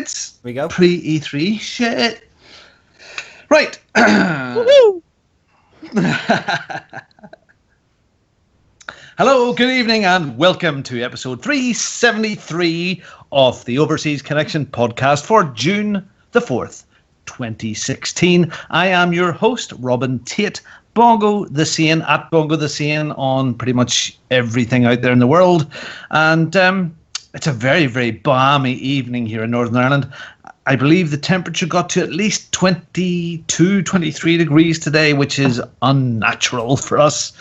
It's we go. pre-E3 shit. Right. Woohoo! Hello, good evening, and welcome to episode 373 of the Overseas Connection podcast for June the 4th, 2016. I am your host, Robin Tate, Bongo the Sane, at Bongo the Sane on pretty much everything out there in the world. And it's a very, very balmy evening here in Northern Ireland. I believe the temperature got to at least 22, 23 degrees today, which is unnatural for us.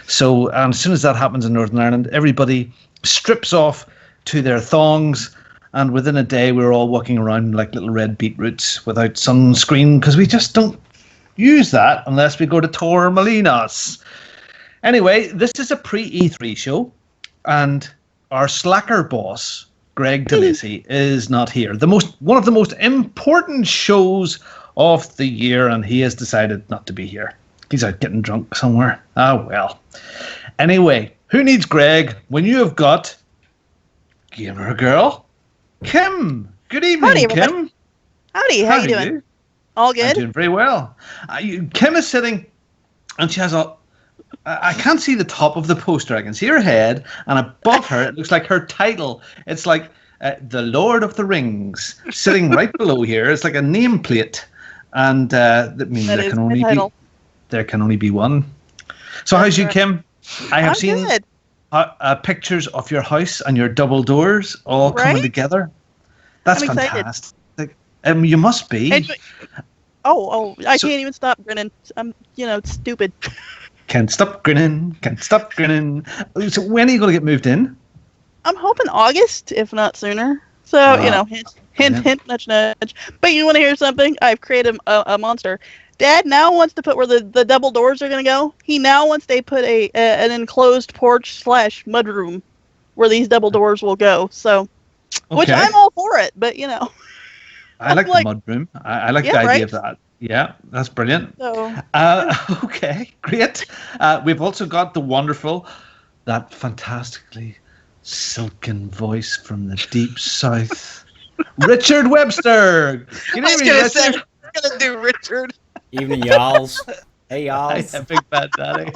So as soon as that happens in Northern Ireland, everybody strips off to their thongs. And within a day, we're all walking around like little red beetroots without sunscreen because we just don't use that unless we go to Torremolinos. Anyway, this is a pre-E3 show. And our slacker boss, Greg DeLacy, is not here. One of the most important shows of the year, and he has decided not to be here. He's out getting drunk somewhere. Ah, well. Anyway, who needs Greg when you have got Gamer Girl Kim? Good evening, Howdy, Kim. Howdy, how you doing? All good? I'm doing very well. Kim is sitting, and she has I can't see the top of the poster. I can see her head, and above her, it looks like her title. It's like The Lord of the Rings, sitting right below here. It's like a nameplate, and that means there can only be one. So how's you, Kim? I have seen pictures of your house and your double doors all coming together. That's fantastic. You must be. I can't even stop grinning. I'm, stupid. Can't stop grinning. So when are you going to get moved in? I'm hoping August, if not sooner. So, hint, nudge, nudge. But you want to hear something? I've created a monster. Dad now wants to put where the double doors are going to go. He now wants to put an enclosed porch / mudroom where these double doors will go. So, which I'm all for it, but I like the mudroom. I like the idea of that. Yeah, that's brilliant. So, okay, great. We've also got the wonderful, that fantastically silken voice from the deep south, Richard Webster. Good evening, Richard. We're going to do Richard. Evening, y'alls. Hey, y'alls. Hi, Big Bad Daddy.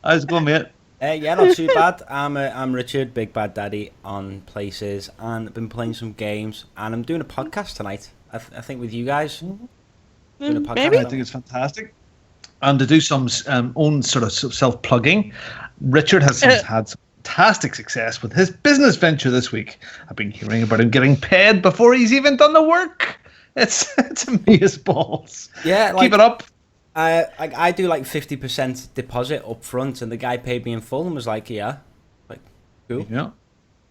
How's it going, mate? Yeah, not too bad. I'm Richard, Big Bad Daddy on places, and I've been playing some games, and I'm doing a podcast tonight. I think with you guys. Doing a podcast. Maybe. I think it's fantastic. And to do some own sort of self-plugging, Richard has had some fantastic success with his business venture this week. I've been hearing about him getting paid before he's even done the work. It's amazeballs. Yeah, keep it up. I do like 50% deposit up front, and the guy paid me in full and was like, "Yeah, like cool, yeah,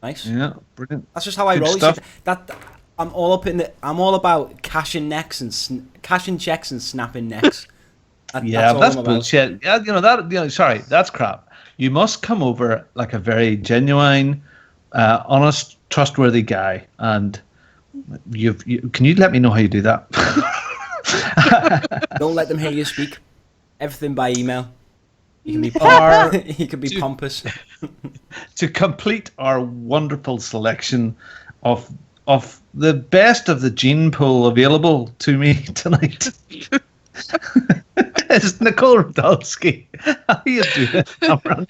nice, yeah, brilliant." That's just how I roll. That I'm all about cashing checks and snapping necks. That's bullshit. Yeah, sorry, that's crap. You must come over like a very genuine, honest, trustworthy guy, and can you let me know how you do that? Don't let them hear you speak. Everything by email. You can be you can be pompous. To complete our wonderful selection of the best of the gene pool available to me tonight is Nicole Radulski. How you doing, Cameron?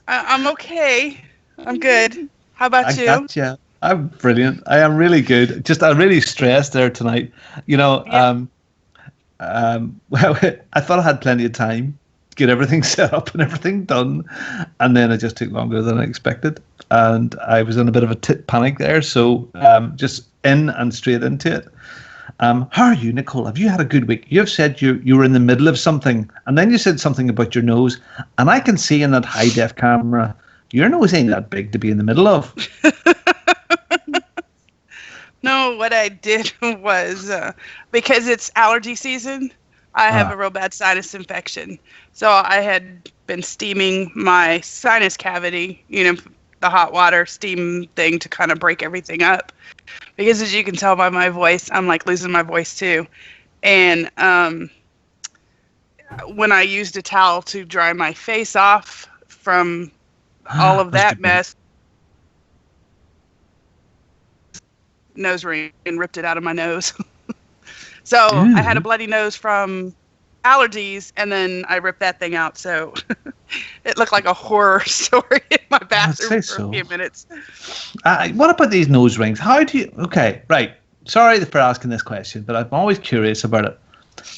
I'm okay. I'm good. How about you? Gotcha. I'm brilliant. I am really good. I'm really stressed there tonight. Well, I thought I had plenty of time to get everything set up and everything done, and then it just took longer than I expected, and I was in a bit of a panic there. So just in and straight into it. How are you, Nicole? Have you had a good week? You've said you were in the middle of something, and then you said something about your nose, and I can see in that high def camera your nose ain't that big to be in the middle of. No, what I did was, because it's allergy season, I have a real bad sinus infection. So I had been steaming my sinus cavity, the hot water steam thing to kind of break everything up. Because as you can tell by my voice, I'm like losing my voice too. And when I used a towel to dry my face off from all of that mess, nose ring and ripped it out of my nose. So I had a bloody nose from allergies, and then I ripped that thing out. So it looked like a horror story in my bathroom for a few minutes. What about these nose rings? How do you... Okay, right. Sorry for asking this question, but I'm always curious about it.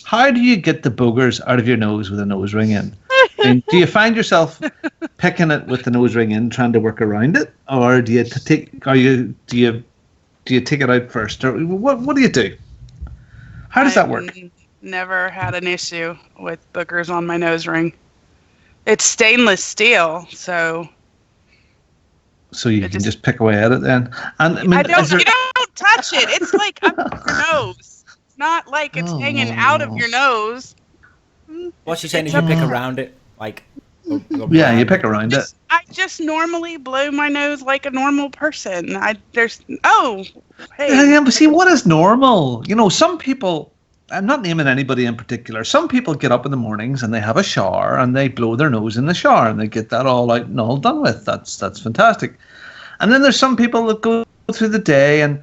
How do you get the boogers out of your nose with a nose ring in? And do you find yourself picking it with the nose ring in, trying to work around it, or do you take it out first, or what do you do? How does that work? Never had an issue with boogers on my nose ring. It's stainless steel, so you can just pick away at it then. And I mean, you don't touch it. It's like up your nose. It's not like it's hanging out of your nose. What's she saying? Is you pick around it, like? Yeah, you pick around it. I just normally blow my nose like a normal person. Hey. Yeah, but see, what is normal? You know, some people. I'm not naming anybody in particular. Some people get up in the mornings and they have a shower and they blow their nose in the shower and they get that all out and all done with. That's fantastic. And then there's some people that go through the day and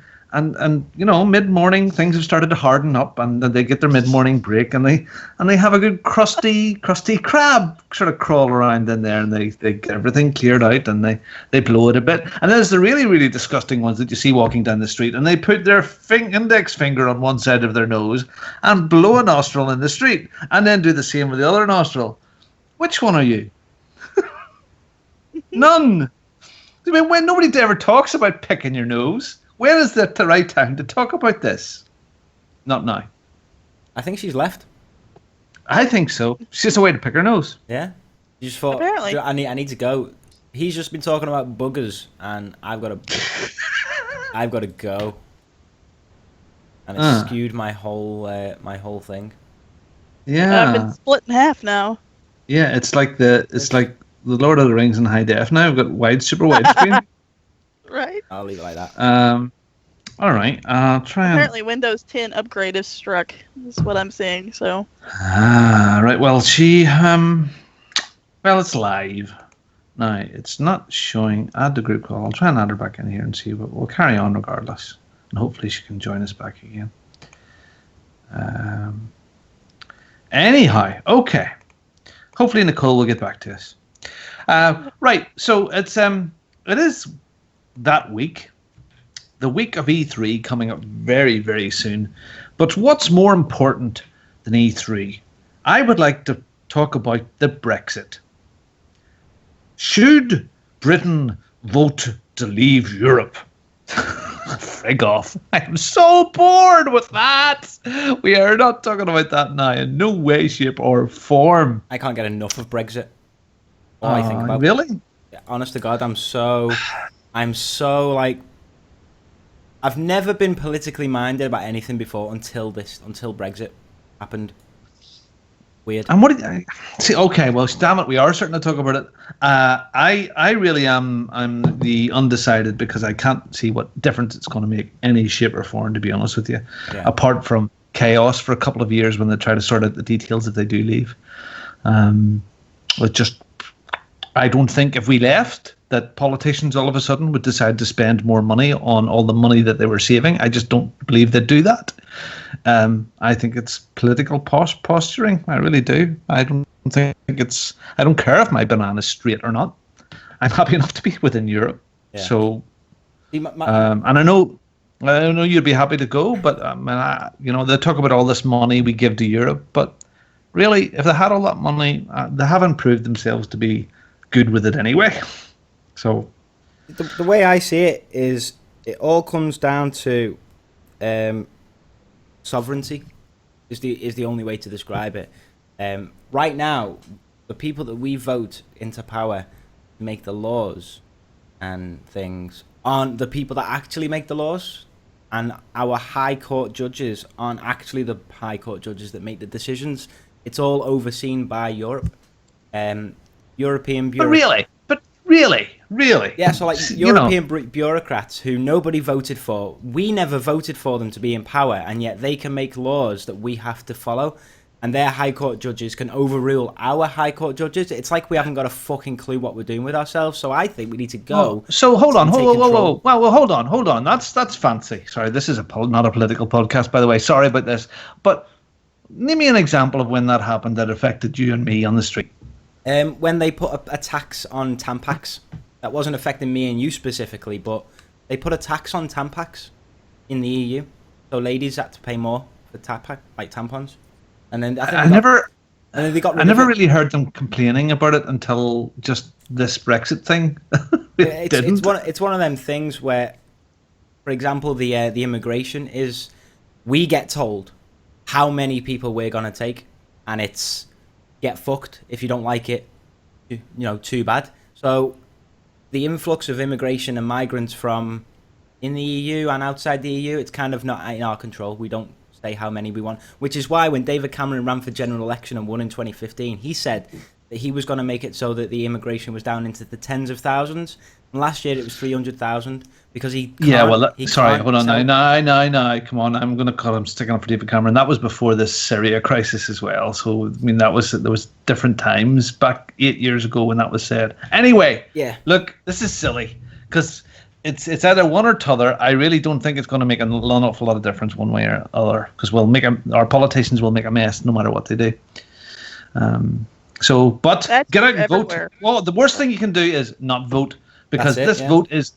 you know, mid-morning things have started to harden up and they get their mid-morning break and they have a good crusty crab sort of crawl around in there and they get everything cleared out and they blow it a bit. And there's the really, really disgusting ones that you see walking down the street and they put their index finger on one side of their nose and blow a nostril in the street and then do the same with the other nostril. Which one are you? None. I mean, when nobody ever talks about picking your nose. When is the right time to talk about this? Not now. I think she's left. I think so. It's just a way to pick her nose. Yeah. You just thought, apparently. I need to go. He's just been talking about buggers, and I've got to go. And it skewed my whole thing. Yeah. I've been split in half now. Yeah, it's like the Lord of the Rings in high def now. I've got super wide screen. Right. I'll leave it like that. All right. I'll try. Apparently, Windows 10 upgrade is struck. Is what I'm saying. So. Right. Well, it's live. Now it's not showing. Add the group call. I'll try and add her back in here and see. But we'll carry on regardless, and hopefully she can join us back again. Anyhow, okay. Hopefully Nicole will get back to us. Right. So it is that week, the week of E3 coming up very, very soon. But what's more important than E3? I would like to talk about the Brexit. Should Britain vote to leave Europe? Frig off. I am so bored with that. We are not talking about that now in no way, shape, or form. I can't get enough of Brexit. All I think about. Really? Honest to God, I'm so like, I've never been politically minded about anything before until Brexit happened. Weird. And what did I see? Okay, well, damn it, we are starting to talk about it. I really am. I'm the undecided because I can't see what difference it's going to make any shape or form. To be honest with you, apart from chaos for a couple of years when they try to sort out the details if they do leave. I don't think if we left that politicians all of a sudden would decide to spend more money on all the money that they were saving. I just don't believe they'd do that. I think it's political posturing. I really do. I don't care if my banana's straight or not. I'm happy enough to be within Europe. Yeah. So, and I know you'd be happy to go, but they talk about all this money we give to Europe, but really, if they had all that money, they haven't proved themselves to be good with it anyway. So the way I see it is it all comes down to sovereignty is the only way to describe it. Right now, the people that we vote into power to make the laws and things aren't the people that actually make the laws, and our high court judges aren't actually the high court judges that make the decisions. It's all overseen by Europe. European bureaucrats. But really? Yeah, so like European bureaucrats who nobody voted for, we never voted for them to be in power, and yet they can make laws that we have to follow. and their high court judges can overrule our high court judges. It's like we haven't got a fucking clue what we're doing with ourselves. So I think we need to go. So hold on, and take whoa, control. well, hold on. That's fancy. Sorry, this is not a political podcast, by the way. Sorry about this, but name me an example of when that happened that affected you and me on the street. When they put a tax on Tampax, that wasn't affecting me and you specifically, but they put a tax on Tampax in the EU, so ladies had to pay more for tampons, and then I never really heard them complaining about it until just this Brexit thing. It's one of them things where, for example, the immigration is, we get told how many people we're gonna take, and it's get fucked if you don't like it, too bad. So the influx of immigration and migrants from in the EU and outside the EU, it's kind of not in our control. We don't say how many we want, which is why when David Cameron ran for general election and won in 2015, he said that he was going to make it so that the immigration was down into the tens of thousands. And last year it was 300,000 because he can't, hold on, no, come on, I'm going to call him sticking up for David Cameron. That was before this Syria crisis as well. So I mean, there was different times back 8 years ago when that was said. Anyway, yeah, look, this is silly because it's either one or t'other. I really don't think it's going to make an awful lot of difference one way or other, because our politicians will make a mess no matter what they do. But That's get out and everywhere. vote. Well, the worst thing you can do is not vote, because That's it, vote is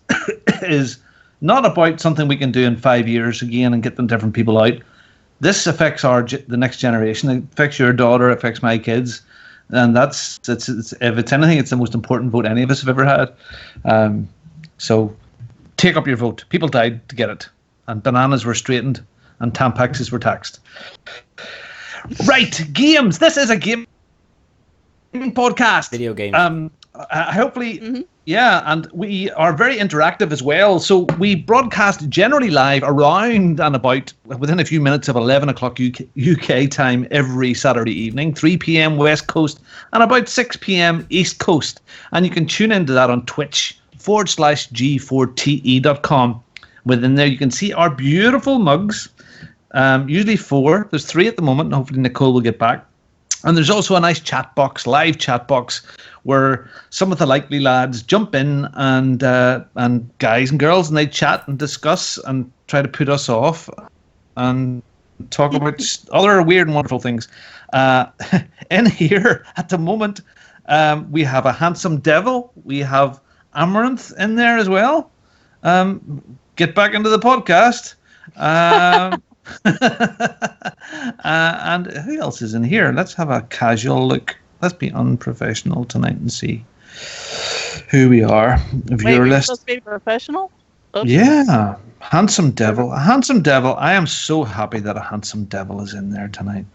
not about something we can do in 5 years again and get them different people out. This affects the next generation. It affects your daughter. It affects my kids, and it's if it's anything, it's the most important vote any of us have ever had. So take up your vote. People died to get it, and bananas were straightened, and Tampaxes were taxed. Right, games. This is a game podcast. Video games. Hopefully, yeah, and we are very interactive as well. So we broadcast generally live around and about within a few minutes of 11 o'clock UK time every Saturday evening, 3 p.m. West Coast and about 6 p.m. East Coast. And you can tune into that on Twitch/G4TE.com. Within there, you can see our beautiful mugs. Usually 4. There's 3 at the moment. And hopefully Nicole will get back. And there's also a nice live chat box, where some of the likely lads jump in and guys and girls, and they chat and discuss and try to put us off and talk about other weird and wonderful things. In here at the moment, we have a handsome devil. We have Amaranth in there as well. Get back into the podcast. And who else is in here? Let's have a casual look. Let's be unprofessional tonight and see who we are. Viewer Wait, list. supposed to be professional? Oops. Yeah, handsome devil. A handsome devil. I am so happy that a handsome devil is in there tonight.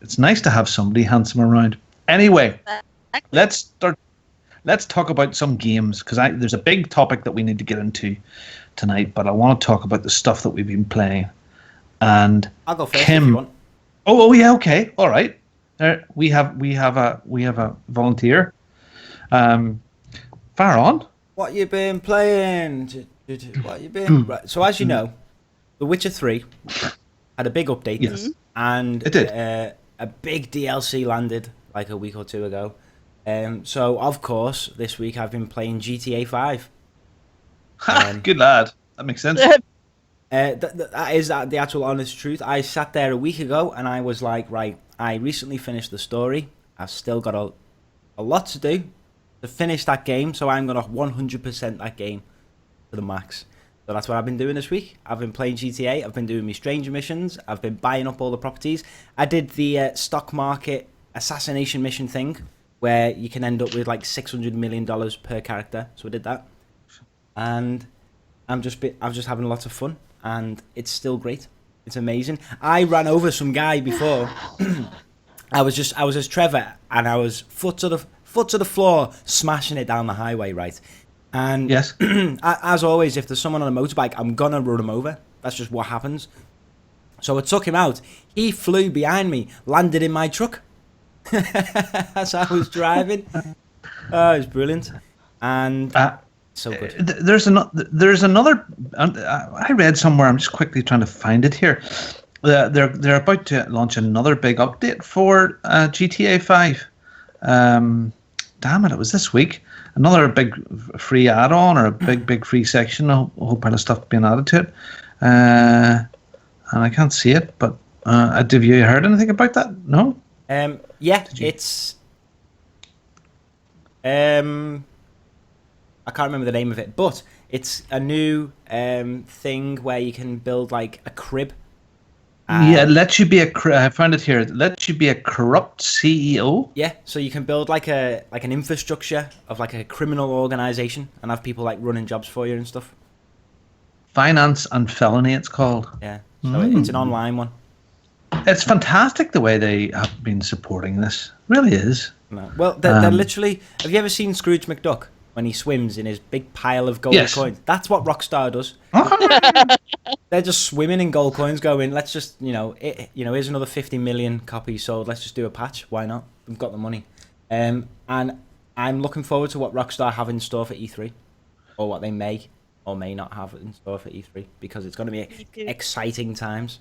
It's nice to have somebody handsome around. Anyway, let's talk about some games, because there's a big topic that we need to get into tonight, but I want to talk about the stuff that we've been playing. And I'll go first Kim, if you want. Oh yeah, okay, all right. We have a volunteer. Fire on. What you been playing? What you been? Right. So as you know, The Witcher 3 had a big update. Yes. And It did. A big DLC landed like a week or two ago. So of course this week I've been playing GTA 5. Good lad. That makes sense. That is the actual honest truth. I sat there a week ago and I was like, right, I recently finished the story. I've still got a lot to do to finish that game, so I'm going to 100% that game to the max. So that's what I've been doing this week. I've been playing GTA. I've been doing my stranger missions. I've been buying up all the properties. I did the stock market assassination mission thing, where you can end up with like $600 million per character. So I did that. And I'm just having lots of fun. And it's still great. It's amazing. I ran over some guy before. I was as Trevor, and I was foot to the floor, smashing it down the highway, right? And Yes. As always, if there's someone on a motorbike, I'm gonna run him over. That's just what happens. So I took him out. He flew behind me, landed in my truck as I was driving. Oh, it was brilliant. And so good. There's another. I read somewhere. I'm just quickly trying to find it here. they're about to launch another big update for GTA 5. Damn it! It was this week. Another big free add-on or a big free section. A whole pile of stuff being added to it, and I can't see it. But have you heard anything about that? No. Yeah, it's. I can't remember the name of it, but it's a new thing where you can build like a crib. Yeah, it lets you be I found it here. It lets you be a corrupt CEO. Yeah, so you can build like an infrastructure of like a criminal organization and have people like running jobs for you and stuff. Finance and Felony, it's called. Yeah, so it's an online one. It's fantastic the way they have been supporting this. Really is. No. Well, they're literally. Have you ever seen Scrooge McDuck when he swims in his big pile of gold coins? That's what Rockstar does. They're just swimming in gold coins, going, let's just, here's another 50 million copies sold. Let's just do a patch. Why not? We've got the money. And I'm looking forward to what Rockstar have in store for E3, or what they may or may not have in store for E3, because it's going to be exciting times.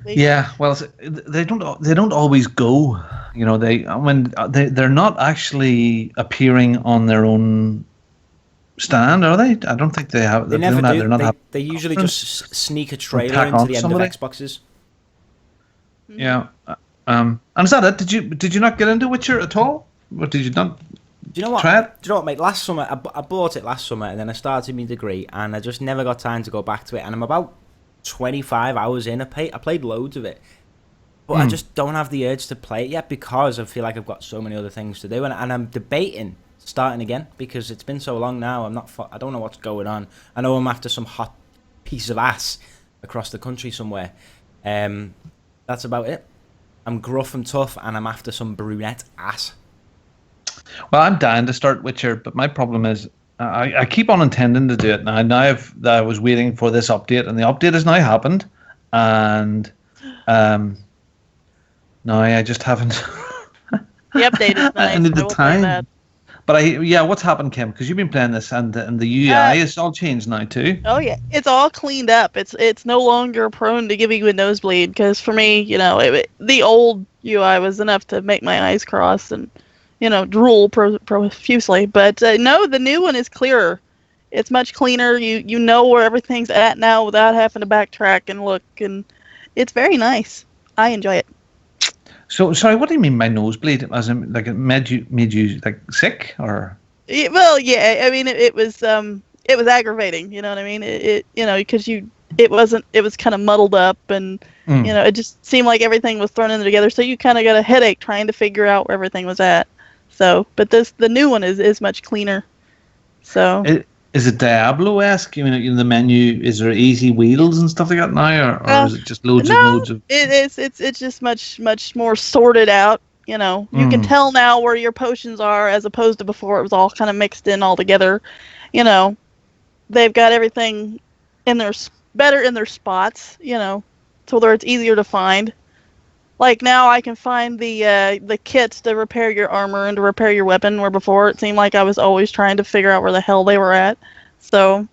Yeah, well, they don't always go. They're not actually appearing on their own stand, are they? I don't think they have. They never do. They usually just sneak a trailer into the end of Xboxes. Yeah, and is that it? Did you not get into Witcher at all? Or did you not? Do you know what? Try it? Do you know what, mate? Last summer, I bought it last summer, and then I started my degree, and I just never got time to go back to it. And I'm about 25 hours in. I played loads of it, but I just don't have the urge to play it yet because I feel like I've got so many other things to do, and I'm debating starting again because it's been so long now. I don't know what's going on. I know I'm after some hot piece of ass across the country somewhere. That's about it. I'm gruff and tough, and I'm after some brunette ass. Well, I'm dying to start Witcher, but my problem is I keep on intending to do it now. I was waiting for this update, and the update has now happened, and now I just haven't. The update is nice. I need the time. But what's happened, Kim? Because you've been playing this, and the UI is all changed now too. Oh yeah, it's all cleaned up. It's no longer prone to giving you a nosebleed. Because for me, the old UI was enough to make my eyes cross and drool profusely. But no, the new one is clearer. It's much cleaner. You know where everything's at now without having to backtrack and look, and it's very nice. I enjoy it. So sorry, what do you mean by nosebleed? As in, like, it made you like sick, or? Well, yeah. I mean, it was aggravating. You know what I mean? Because it was kind of muddled up, and it just seemed like everything was thrown in together. So you kind of got a headache trying to figure out where everything was at. So, but the new one is much cleaner. So. Is it Diablo-esque? The menu, is there easy wheels and stuff like that now, or is it just loads of? It's just much more sorted out. You can tell now where your potions are, as opposed to before it was all kind of mixed in all together. They've got everything better in their spots. So where it's easier to find. Like now, I can find the kits to repair your armor and to repair your weapon, where before it seemed like I was always trying to figure out where the hell they were at. So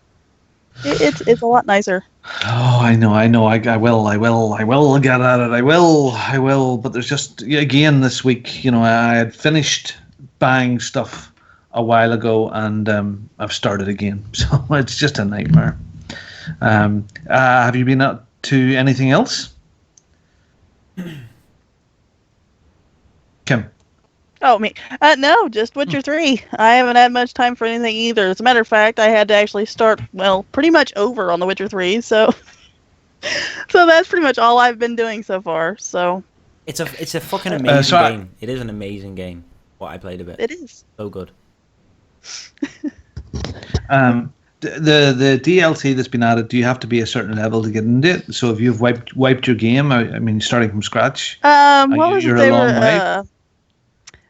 it's a lot nicer. Oh, I know. I will get at it. I will. But there's just, again, this week, I had finished buying stuff a while ago, and I've started again. So it's just a nightmare. Have you been up to anything else, Kim? Oh, me? No, just Witcher 3. I haven't had much time for anything either. As a matter of fact, I had to actually start, pretty much over on the Witcher 3, so that's pretty much all I've been doing so far. So it's a fucking amazing game. It is an amazing game. What I played a bit. It is. So good. The DLC that's been added, do you have to be a certain level to get into it? So if you've wiped your game, I mean, starting from scratch, you're a long way.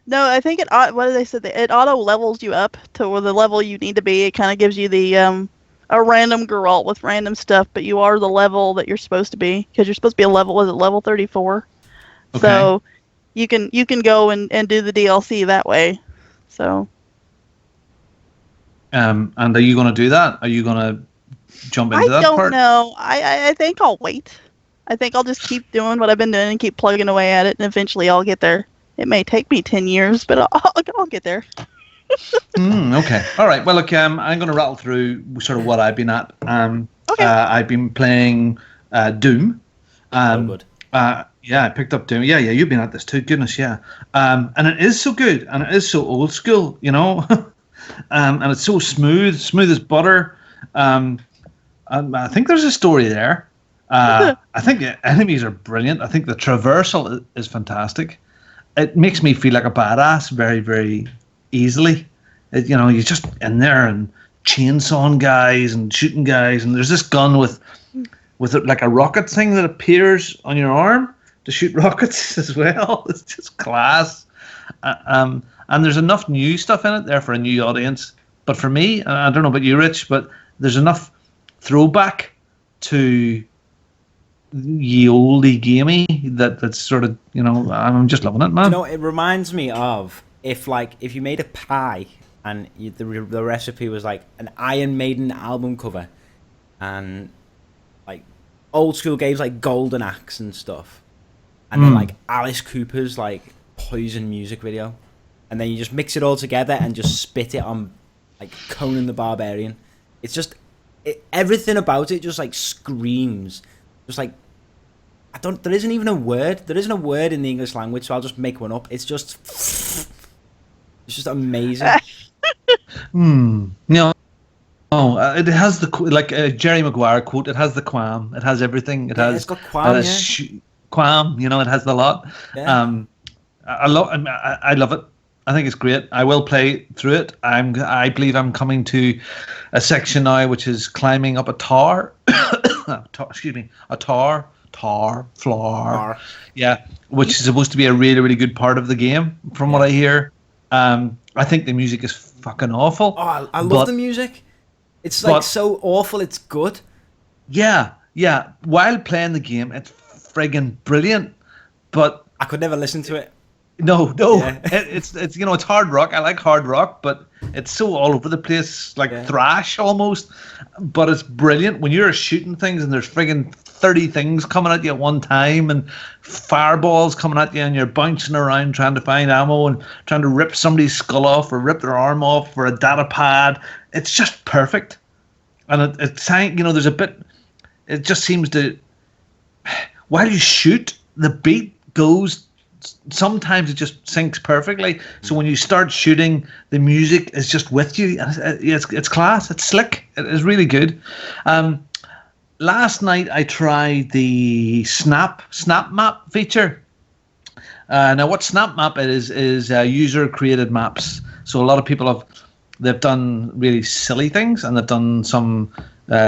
No, I think what did they say? It auto levels you up to the level you need to be. It kind of gives you the a random Geralt with random stuff, but you are the level that you're supposed to be, because you're supposed to be level 34. Okay. So you can go and do the DLC that way. So. And are you going to do that? Are you going to jump into that I don't part? know. I think I'll wait. I think I'll just keep doing what I've been doing and keep plugging away at it, and eventually I'll get there. It may take me 10 years, but I'll get there. Okay. All right. Well, look, I'm going to rattle through sort of what I've been at. Okay. I've been playing Doom. Good. Yeah, I picked up Doom. Yeah, you've been at this too. Goodness, yeah. And it is so good, and it is so old school, you know. And it's so smooth as butter. And I think there's a story there. I think the enemies are brilliant. I think the traversal is fantastic. It makes me feel like a badass very, very easily. You know, you're just in there and chainsawing guys and shooting guys, and there's this gun with like a rocket thing that appears on your arm to shoot rockets as well. It's just class. And there's enough new stuff in it there for a new audience. But for me, I don't know about you, Rich, but there's enough throwback to ye olde gamey that's sort of, you know, I'm just loving it, man. You know, it reminds me of if you made a pie and the recipe was like an Iron Maiden album cover and like old school games like Golden Axe and stuff, and then like Alice Cooper's like Poison music video, and then you just mix it all together and just spit it on like Conan the Barbarian. It's just everything about it just like screams, just like there isn't even a word. There isn't a word in the English language, so I'll just make one up. It's just amazing. No. Oh, it has the Jerry Maguire quote. It has the qualm. It has everything. It's got qualm. Qualm. You know, it has the lot. Yeah. I love it. I think it's great. I will play through it. I believe I'm coming to a section now which is climbing up a tower. A tar floor. Yeah, which is supposed to be a really, really good part of the game, from what I hear. I think the music is fucking awful. Oh, I love the music. It's like so awful, it's good. Yeah. While playing the game, it's friggin' brilliant. But I could never listen to it. No. Yeah. It's you know, it's hard rock. I like hard rock, but it's so all over the place, like thrash almost. But it's brilliant when you're shooting things and there's friggin' 30 things coming at you at one time and fireballs coming at you and you're bouncing around trying to find ammo and trying to rip somebody's skull off or rip their arm off or a data pad. It's just perfect. And it's you know, there's a bit, it just seems to, while you shoot, the beat goes, sometimes it just syncs perfectly. So when you start shooting, the music is just with you. It's class. It's slick. It is really good. Last night I tried the Snap Map feature. Now what Snap Map is user created maps. So a lot of people they've done really silly things and they've done some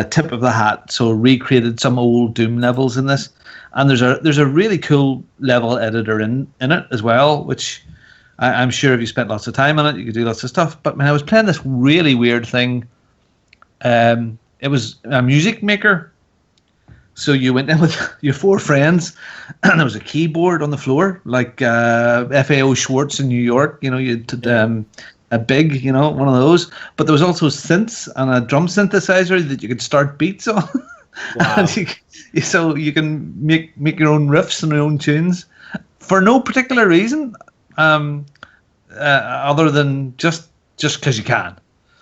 tip of the hat. So recreated some old Doom levels in this. And there's a really cool level editor in it as well, which I'm sure if you spent lots of time on it, you could do lots of stuff. But when I was playing this really weird thing, it was a music maker. So you went in with your 4 friends, and there was a keyboard on the floor, like FAO Schwartz in New York. You know, you a big, you know, one of those. But there was also synths and a drum synthesizer that you could start beats on. Wow. And so you can make your own riffs and your own tunes for no particular reason, other than just because you can.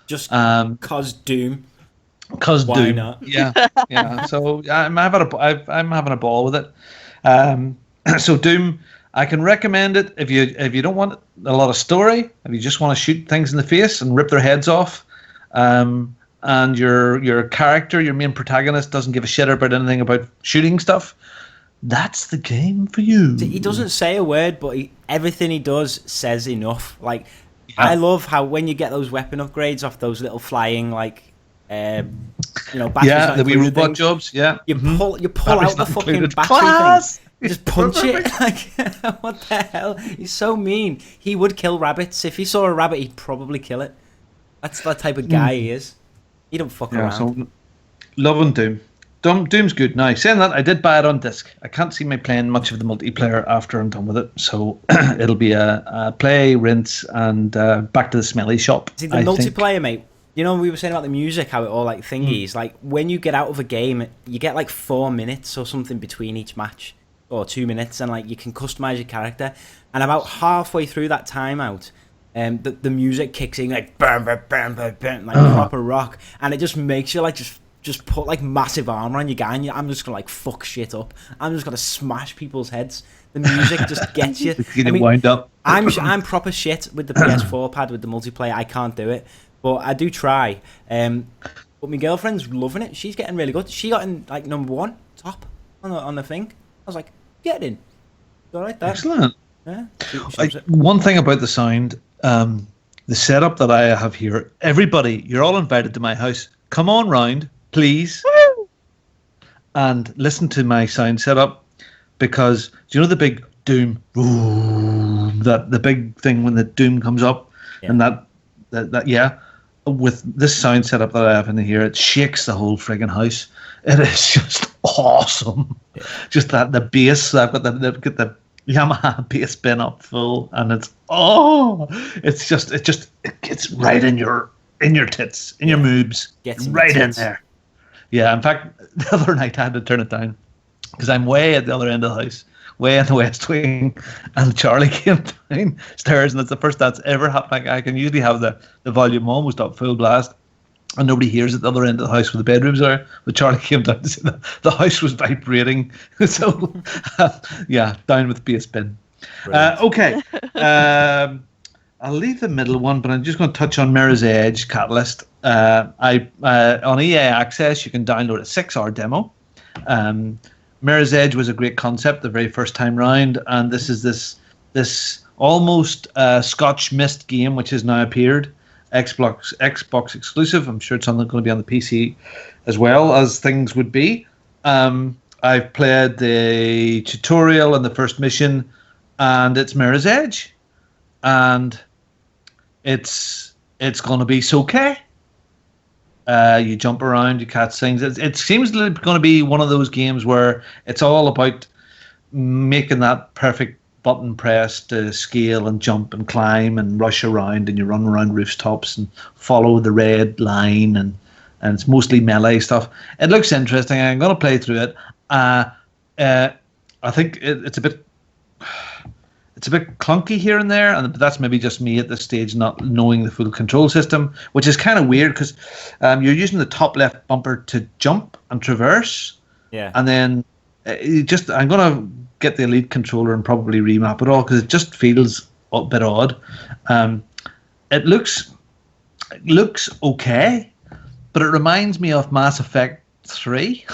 Just cause Doom. Cause Why Doom. not? Yeah. So I'm having a ball with it. So Doom, I can recommend it if you don't want a lot of story, if you just want to shoot things in the face and rip their heads off, and your character, your main protagonist, doesn't give a shit about anything about shooting stuff. That's the game for you. He doesn't say a word, but everything he does says enough. Like, I love how when you get those weapon upgrades off those little flying, like, you know, the wee robot jobs. Yeah, you pull out the fucking battery class. thing. You just punch it. Like, what the hell? He's so mean. He would kill rabbits. If he saw a rabbit, he'd probably kill it. That's the type of guy he is. He don't fuck around. So, loving Doom. Doom's good. Now, saying that, I did buy it on disc. I can't see me playing much of the multiplayer after I'm done with it. So it'll be a play, rinse, and back to the smelly shop. See, the multiplayer, mate, You know, we were saying about the music, how it all like thingies. Like when you get out of a game, you get like 4 minutes or something between each match, or 2 minutes, and like you can customize your character. And about halfway through that timeout, the music kicks in like bam, bam, bam, bam, bam, like proper rock, and it just makes you like just put like massive armor on your guy. And I'm just gonna like fuck shit up. I'm just gonna smash people's heads. The music just gets you. You wind up. I'm proper shit with the PS4 pad with the multiplayer. I can't do it. But I do try. But my girlfriend's loving it. She's getting really good. She got in like #1 top on the thing. I was like, get in. All right, there. Excellent. Yeah. One thing about the sound, the setup that I have here. Everybody, you're all invited to my house. Come on round, please, and listen to my sound setup. Because do you know the big doom? That the big thing when the doom comes up, and that yeah. With this sound setup that I have in here, it shakes the whole friggin' house. It is just awesome. Yeah. Just that the bass, I've got the Yamaha bass bin up full, and it gets right in your tits, in your moobs, gets right in there. Yeah, in fact, the other night I had to turn it down because I'm way at the other end of the house, way in the West Wing, and Charlie came downstairs, and it's the first that's ever happened. Like, I can usually have the volume almost up full blast, and nobody hears at the other end of the house where the bedrooms are. But Charlie came down to say the house was vibrating. So, yeah, down with the bass bin. Okay. I'll leave the middle one, but I'm just going to touch on Mirror's Edge Catalyst. On EA Access, you can download a 6-hour demo. Mirror's Edge was a great concept the very first time round, and this is this almost Scotch Mist game which has now appeared, Xbox exclusive. I'm sure it's going to be on the PC as well, as things would be. I've played the tutorial and the first mission, and it's Mirror's Edge, and it's going to be okay. You jump around, you catch things. It seems going to be one of those games where it's all about making that perfect button press to scale and jump and climb and rush around, and you run around rooftops and follow the red line, and it's mostly melee stuff. It looks interesting. I'm going to play through it. I think it's a bit clunky here and there, and that's maybe just me at this stage not knowing the full control system, which is kind of weird because you're using the top left bumper to jump and traverse. Yeah. And then I'm going to get the Elite controller and probably remap it all because it just feels a bit odd. It looks okay, but it reminds me of Mass Effect 3.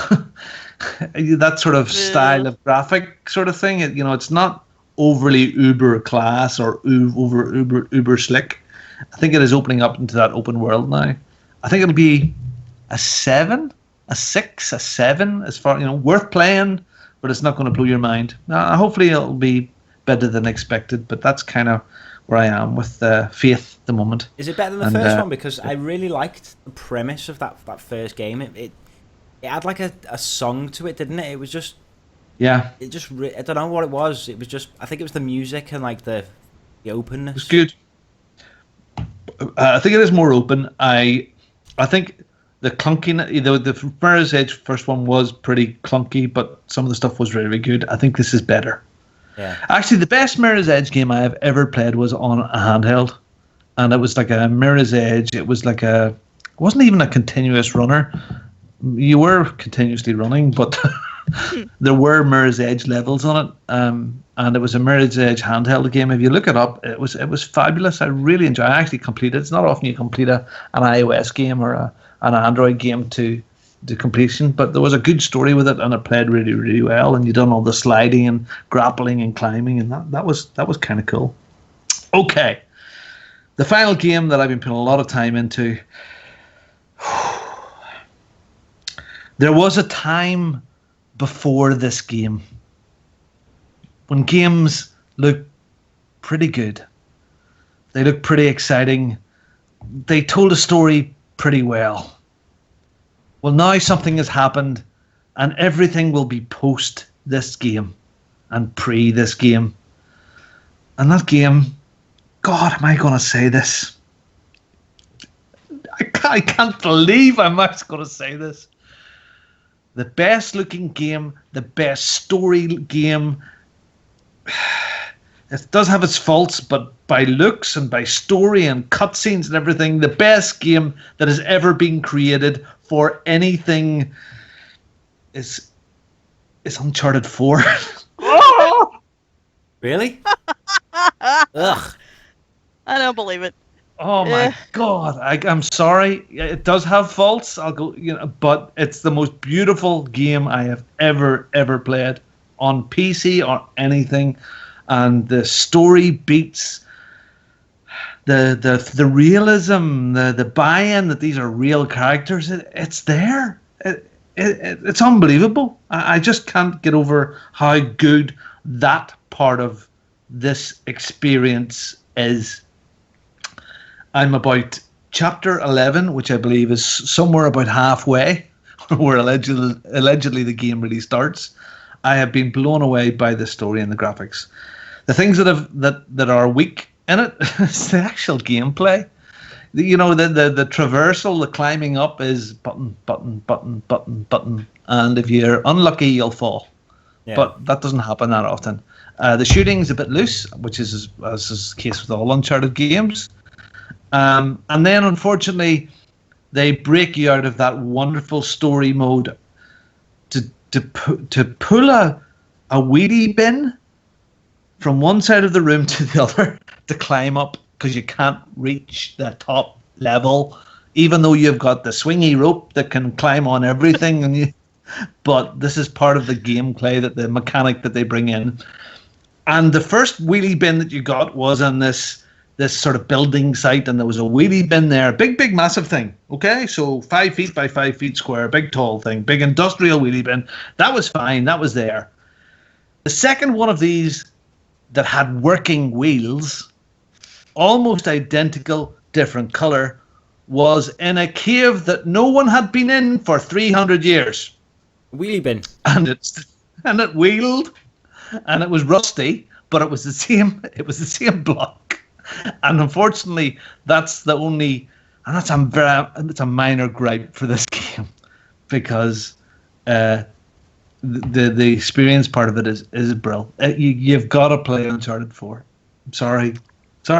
That sort of style of graphic sort of thing. It's not overly uber class or uber slick. I think it is opening up into that open world now. I think it'll be a 7, a 6, a 7 as far, worth playing, but it's not going to blow your mind. Hopefully it'll be better than expected, but that's kind of where I am with Faith at the moment. Is it better than the first one? Because I really liked the premise of that first game. It had like a song to it, didn't it? It was just... Yeah. It just, I don't know what it was. It was just, I think it was the music and like the openness. It's good. I think it is more open. I think the clunkiness, the Mirror's Edge first one was pretty clunky, but some of the stuff was really good. I think this is better. Yeah. Actually, the best Mirror's Edge game I have ever played was on a handheld, and it was like a Mirror's Edge. It was like it wasn't even a continuous runner. You were continuously running, but there were Mirror's Edge levels on it, and it was a Mirror's Edge handheld game. If you look it up, it was fabulous. I really enjoyed it. I actually completed it. It's not often you complete an iOS game or an Android game to completion, but there was a good story with it, and it played really, really well, and you done all the sliding and grappling and climbing, and that was kind of cool. Okay, the final game that I've been putting a lot of time into. There was a time before this game when games looked pretty good. They looked pretty exciting. They told a story pretty well. Well, now something has happened, and everything will be post this game and pre this game. And that game, God, am I going to say this? I can't believe I'm actually going to say this. The best looking game, the best story game. It does have its faults, but by looks and by story and cutscenes and everything, the best game that has ever been created for anything is Uncharted 4. Really? Ugh. I don't believe it. Oh my God! I'm sorry. It does have faults. I'll go, but it's the most beautiful game I have ever played on PC or anything, and the story beats the realism, the buy-in that these are real characters. It's there. It's unbelievable. I just can't get over how good that part of this experience is. I'm about chapter 11, which I believe is somewhere about halfway, where allegedly the game really starts. I have been blown away by the story and the graphics. The things that are weak in it is the actual gameplay. The traversal, the climbing up is button, and if you're unlucky, you'll fall. Yeah. But that doesn't happen that often. The shooting's a bit loose, which is as is the case with all Uncharted games. And then, unfortunately, they break you out of that wonderful story mode to pull a wheelie bin from one side of the room to the other to climb up because you can't reach the top level, even though you've got the swingy rope that can climb on everything. But this is part of the gameplay, the mechanic that they bring in. And the first wheelie bin that you got was on this sort of building site, and there was a wheelie bin there, big massive thing. Okay, so 5 feet by 5 feet square, big tall thing, big industrial wheelie bin. That was fine, that was there. The second one of these that had working wheels, almost identical, different color, was in a cave that no one had been in for 300 years. Wheelie bin. And it wheeled, and it was rusty, but it was the same block. And unfortunately, that's the only, and it's a minor gripe for this game, because the experience part of it is brilliant. You've got to play Uncharted 4. I'm sorry,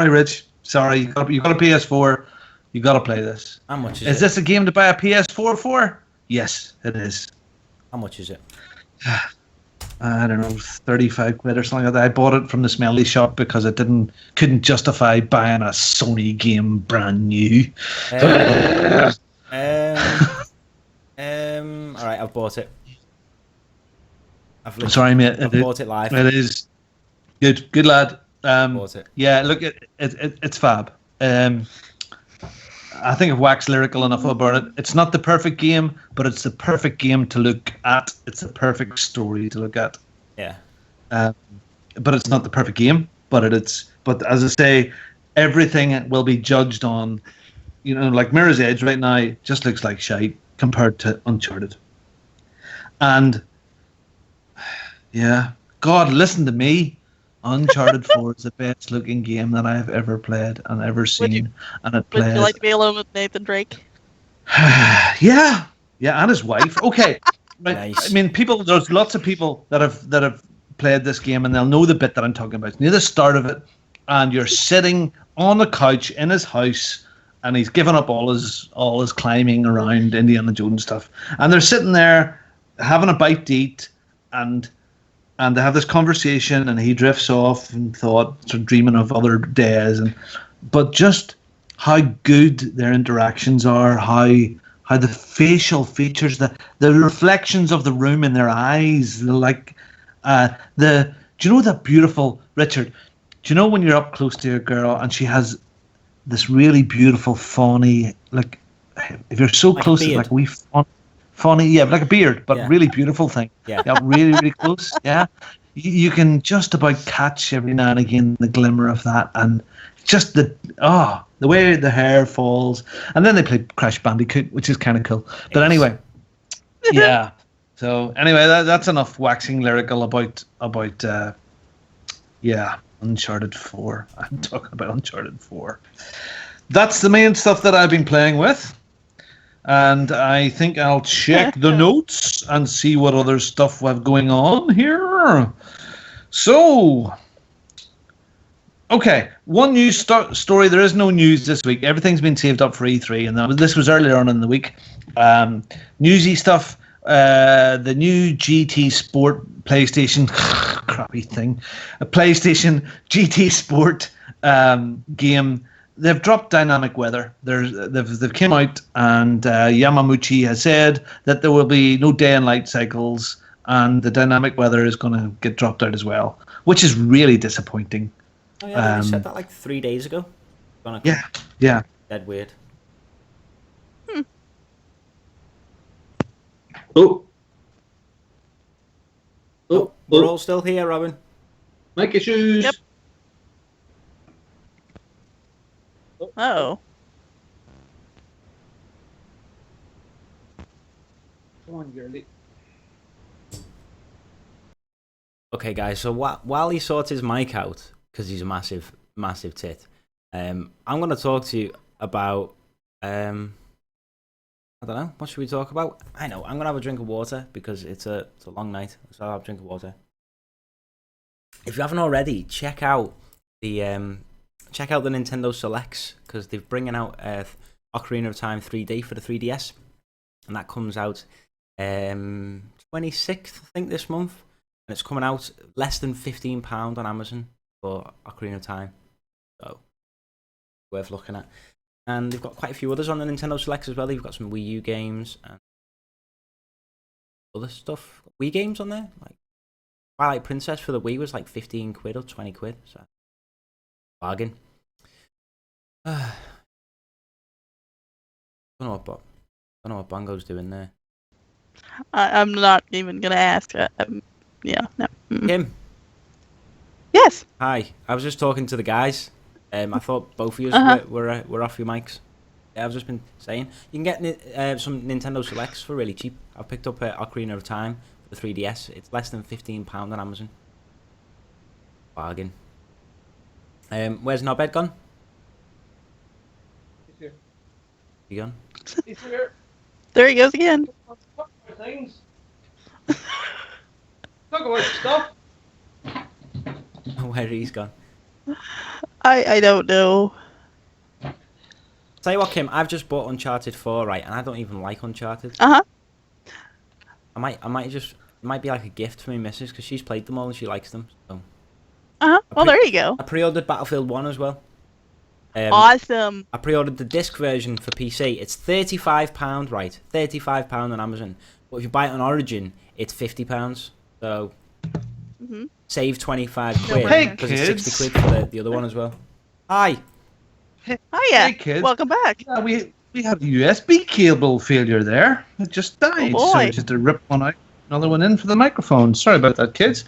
Rich. Sorry, you got a PS4. You got to play this. How much is it? Is this a game to buy a PS4 for? Yes, it is. How much is it? I don't know, 35 quid or something like that. I bought it from the smelly shop because I couldn't justify buying a Sony game brand new. All right, I've bought it. I'm sorry, mate. I've bought it live. It is good lad. Bought it. Yeah, look, it's fab. I think I've waxed lyrical enough about it. It's not the perfect game, but it's the perfect game to look at. It's the perfect story to look at. Yeah. But it's not the perfect game. But as I say, everything will be judged on. Like Mirror's Edge right now just looks like shite compared to Uncharted. And yeah, God, listen to me. Uncharted 4 is the best looking game that I have ever played and ever seen. Would you like to be alone with Nathan Drake? Yeah, and his wife. Okay. Right. Nice. I mean, there's lots of people that have played this game, and they'll know the bit that I'm talking about. It's near the start of it, and you're sitting on the couch in his house, and he's given up all his climbing around Indiana Jones stuff. And they're sitting there having a bite to eat, and they have this conversation, and he drifts off and sort of dreaming of other days, but just how good their interactions are, how the facial features, the reflections of the room in their eyes, do you know that beautiful, Richard? Do you know when you're up close to a girl and she has this really beautiful fawny, like if you're so like close, to like a wee funny, yeah, like a beard, but really beautiful thing. Yeah, really close. Yeah, you can just about catch every now and again the glimmer of that, and just the way the hair falls. And then they play Crash Bandicoot, which is kind of cool. But anyway, yeah. So anyway, that's enough waxing lyrical about Uncharted 4. I'm talking about Uncharted 4. That's the main stuff that I've been playing with. and I think I'll check the notes and see what other stuff we have going on here. So, okay, one news story. There is no news this week. Everything's been saved up for E3, and this was earlier on in the week. Newsy stuff. The new GT Sport PlayStation crappy thing, a PlayStation GT Sport game. They've dropped dynamic weather. They've came out, and Yamauchi has said that there will be no day and light cycles, and the dynamic weather is going to get dropped out as well, which is really disappointing. Oh yeah, they said that like 3 days ago. Yeah. Dead weird. Oh, We're all still here, Robin. mic issues. Yep. Oh. Come on, girlie. Okay, guys. So while he sorts his mic out, because he's a massive tit, I'm going to talk to you about I don't know. What should we talk about? I know. I'm gonna have a drink of water because it's a long night, so I'll have a drink of water. If you haven't already, check out the Nintendo Selects, because they're bringing out Ocarina of Time 3D for the 3DS, and that comes out 26th, I think, this month, and it's coming out less than £15 on Amazon for Ocarina of Time, so worth looking at. And they've got quite a few others on the Nintendo Selects as well. They've got some Wii U games and other stuff. Wii games on there, like Twilight Princess for the Wii was like 15 quid or 20 quid, so bargain. Don't know what Bongo's doing there. I'm not even gonna ask. Yeah, no. Kim. Yes. Hi. I was just talking to the guys. I thought both of you were off your mics. Yeah, I've just been saying you can get some Nintendo Selects for really cheap. I've picked up Ocarina of Time for the 3DS. It's less than £15 on Amazon. Bargain. Where's Nobed gone? He's here. He gone? He's here. There he goes again. Talk about things. Talk about stuff. Where he's gone? I don't know. Tell you what, Kim, I've just bought Uncharted 4, right, and I don't even like Uncharted. Uh-huh. I might it might be like a gift for me missus, because she's played them all and she likes them. So. Uh-huh. Well, there you go. I pre-ordered Battlefield 1 as well. Awesome. I pre-ordered the disc version for PC. It's £35, right? £35 on Amazon. But if you buy it on Origin, it's £50. So save 25 quid. Hey, because it's 60 kids. quid for the other one as well. Hi. Hiya. Hey, kids. Welcome back. Yeah, we had a USB cable failure there. It just died. Oh, so boy. we just had to rip one out, another one in for the microphone. Sorry about that, kids.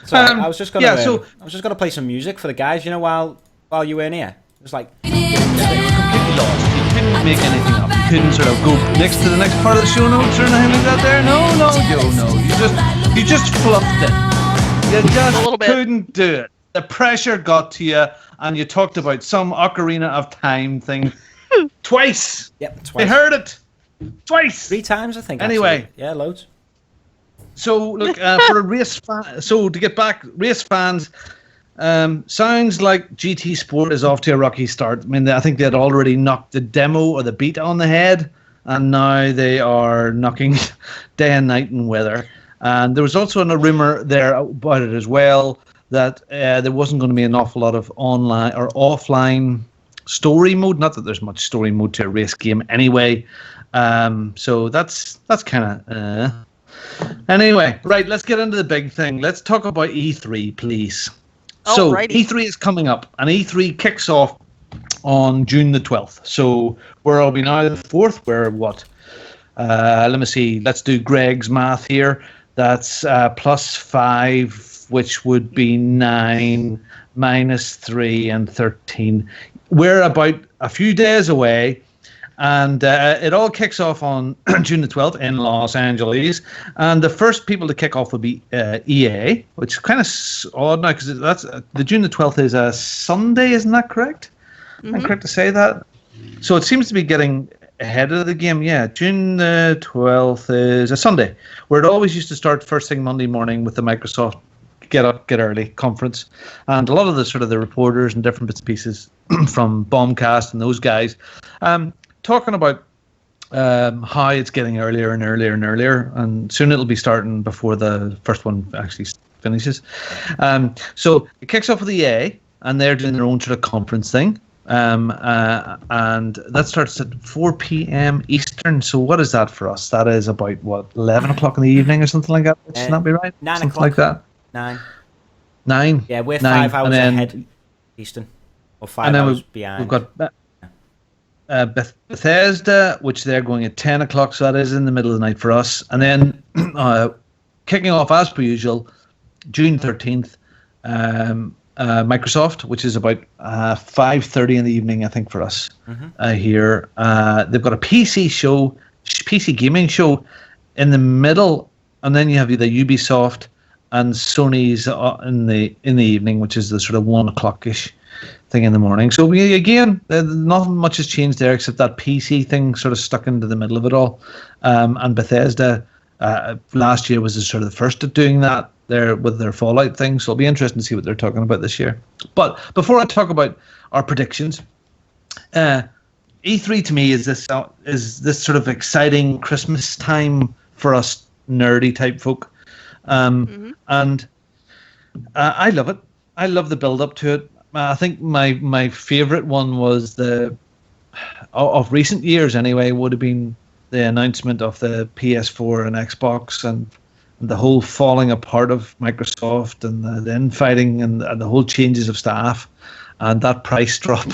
So I was just gonna yeah, so I was just gonna play some music for the guys, you know, while you weren't here. It was like completely lost. You couldn't make anything up. You couldn't sort of go next to the next part of the show notes or anything like that there. No, you just fluffed it. You just A little bit. couldn't do it. The pressure got to you, and you talked about some Ocarina of Time thing twice. yep, They twice. heard it twice. 3 times, I think. Anyway. actually. Yeah, loads. So look, for a race fan, so to get back, race fans, sounds like GT Sport is off to a rocky start. I mean, I think they had already knocked the demo or the beta on the head, and now they are knocking day and night in weather. And there was also a rumor there about it as well that there wasn't going to be an awful lot of online or offline story mode. Not that there's much story mode to a race game anyway. So that's kind of. Anyway, right, let's get into the big thing. Let's talk about E3, please. So, Alrighty. E3 is coming up, and E3 kicks off on June the 12th. So, where are we now? The 4th? We're what? Let me see. Let's do Greg's math here. That's plus 5, which would be 9, minus 3, and 13. We're about a few days away. And it all kicks off on June the 12th in Los Angeles. And the first people to kick off will be EA, which is kind of odd now because that's the June the 12th is a Sunday, isn't that correct? Am I correct to say that? So it seems to be getting ahead of the game. Yeah, June the 12th is a Sunday, where it always used to start first thing Monday morning with the Microsoft Get Up, Get Early conference. And a lot of the sort of the reporters and different bits and pieces from Bombcast and those guys talking about how it's getting earlier and earlier and earlier. And soon it'll be starting before the first one actually finishes. So it kicks off with the EA, and they're doing their own sort of conference thing. And that starts at 4 p.m. Eastern. So what is that for us? That is about, 11 o'clock in the evening or something like that? Should that be right? 9 something o'clock. like that? 9. 9? Yeah, we're 9. 5 hours ahead Eastern. Or 5 hours behind. We've got Bethesda, which they're going at 10 o'clock, so that is in the middle of the night for us. And then kicking off, as per usual, June 13th, Microsoft, which is about 5:30 in the evening, I think, for us here. They've got a PC gaming show in the middle, and then you have the Ubisoft and Sony's in the evening, which is the sort of 1 o'clock-ish thing in the morning. So again, nothing much has changed there except that PC thing sort of stuck into the middle of it all. And Bethesda last year was sort of the first at doing that there with their Fallout thing. So it'll be interesting to see what they're talking about this year. But before I talk about our predictions, E3 to me is this sort of exciting Christmas time for us nerdy type folk. And I love it. I love the build up to it. I think my favorite one was of recent years anyway, would have been the announcement of the PS4 and Xbox and the whole falling apart of Microsoft and the infighting and the whole changes of staff and that price drop.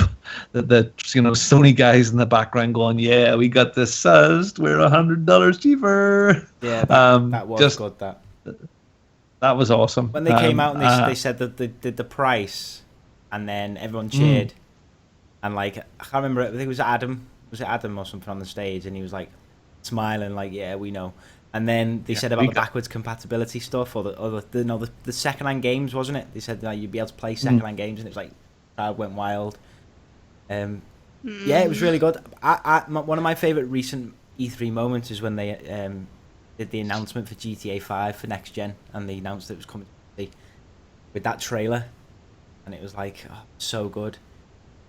The Sony guys in the background going, "Yeah, we got this sized. We're $100 cheaper." Yeah, that was good. That was awesome. When they came out and they said that they did the price, and then everyone cheered, and like I can't remember. I think it was Adam. Was it Adam or something on the stage? And he was like smiling, like, "Yeah, we know." And then they said about the backwards compatibility stuff, or the second-hand games, wasn't it? They said that you'd be able to play second-hand games, and it was like, crowd went wild. Yeah, it was really good. One of my favourite recent E3 moments is when they did the announcement for GTA 5 for next gen, and they announced that it was coming with that trailer, and it was like, oh, so good.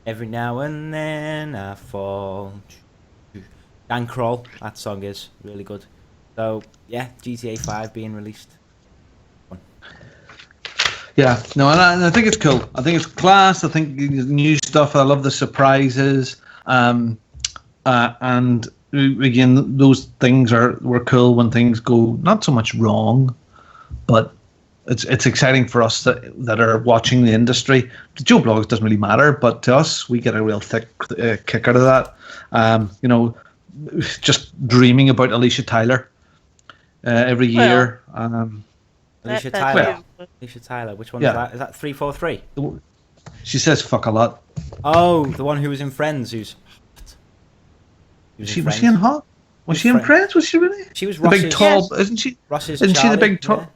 Every now and then I fall. Dan Kroll, that song is really good. So yeah, GTA 5 being released. Yeah, no, and I think it's cool. I think it's class. I think new stuff. I love the surprises. And again, those things were cool when things go not so much wrong, but it's exciting for us that are watching the industry. To Joe Blogs doesn't really matter, but to us, we get a real thick kick out of that. Just dreaming about Alicia Tyler every year. Alicia Tyler. Alicia Tyler. Which one is that? Is that 343? She says fuck a lot. Oh, the one who was in Friends. Was she in Hot? Was she in Friends? Was she really? She was the Ross's, big tall. Isn't she? Ross's isn't Charlie? She the big tall? Yeah.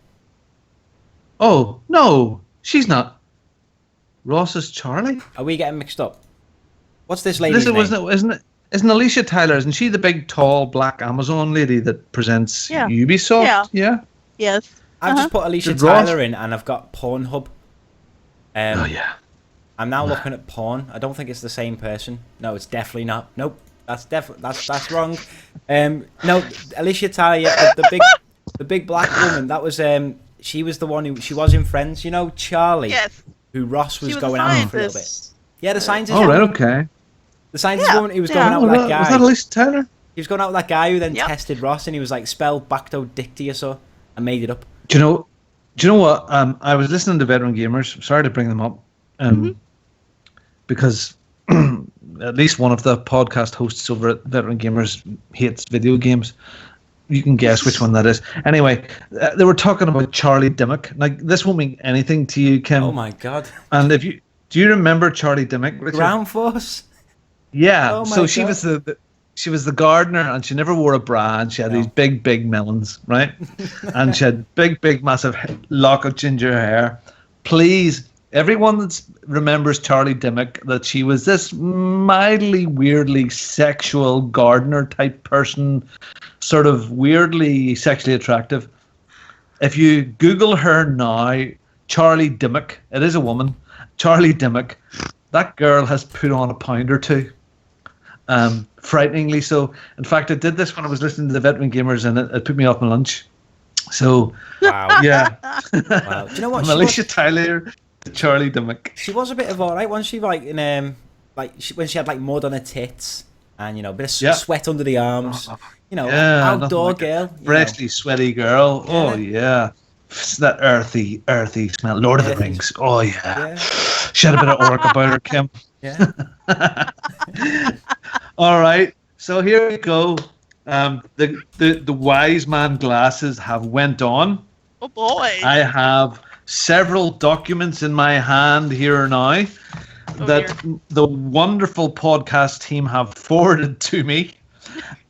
Oh no, she's not. Ross's Charlie. Are we getting mixed up? What's this lady's name? Isn't Alicia Tyler? Isn't she the big tall black Amazon lady that presents Ubisoft? Yeah. Yes. I've just put Alicia Tyler in, and I've got Pornhub. Oh yeah. I'm now looking at porn. I don't think it's the same person. No, it's definitely not. Nope. That's wrong. No, Alicia Tyler, the big black woman. That was she was the one she was in Friends. You know, Charlie. Yes. Who Ross was going out for a little bit. Yeah, the scientist. Oh, right, okay. The scientist woman who was going out with that guy. Was that Alicia Tyler? He was going out with that guy who then tested Ross, and he was like spelled Bactodicty or so, and made it up. Do you know what? I was listening to Veteran Gamers. Sorry to bring them up, because at least one of the podcast hosts over at Veteran Gamers hates video games. You can guess which one that is. Anyway, they were talking about Charlie Dimmock. Like, this won't mean anything to you, Kim. Oh my god! And do you remember Charlie Dimmock? Richard? Ground Force. Yeah. Oh my so God. she was the gardener, and she never wore a bra, and she had these big melons, right? And she had big massive lock of ginger hair. Please, everyone that remembers Charlie Dimmock, that she was this mildly, weirdly sexual gardener type person, sort of weirdly sexually attractive. If you Google her now, Charlie Dimmock, it is a woman, Charlie Dimmock, that girl has put on a pound or two. Frighteningly so. In fact, I did this when I was listening to the Veteran Gamers, and it put me off my lunch. So, Wow. yeah. Wow. Do you know what? Alicia Tyler, Charlie Dimmock. She was a bit of alright, wasn't she? Like in when she had like mud on her tits and a bit of sweat under the arms. Outdoor like girl. Freshly sweaty girl. Oh yeah. It's that earthy smell. Lord of the Rings. Oh yeah. She had a bit of orc about her, Kim. Yeah. All right. So here we go. The wise man glasses have went on. Oh boy. I have several documents in my hand here now that the wonderful podcast team have forwarded to me.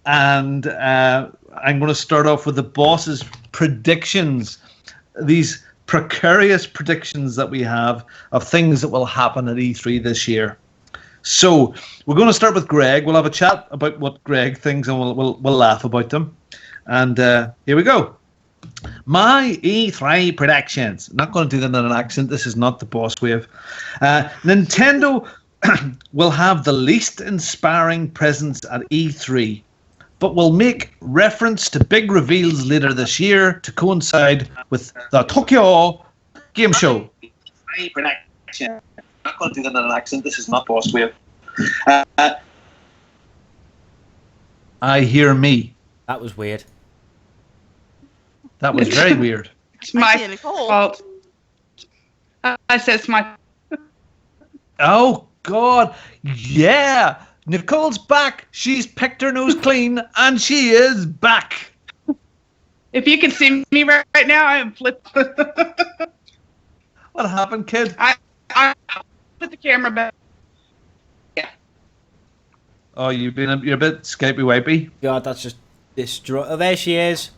And I'm going to start off with the boss's predictions. These precarious predictions that we have of things that will happen at E3 this year. So we're going to start with Greg. We'll have a chat about what Greg thinks, and we'll laugh about them. And here we go. My E3 predictions. I'm not going to do that in an accent. This is not the boss wave. Nintendo will have the least inspiring presence at E3, but will make reference to big reveals later this year to coincide with the Tokyo Game Show. My prediction. I'm not going to do that in an accent. This is not boss wave. I hear me. That was weird. That was very weird. It's my fault. I said it's my. Oh God! Yeah, Nicole's back. She's picked her nose clean, and she is back. If you can see me right now, I am flipped. What happened, kid? I put the camera back. Yeah. Oh, you're a bit Skypey wipey. God, that's just destroy. Oh, there she is.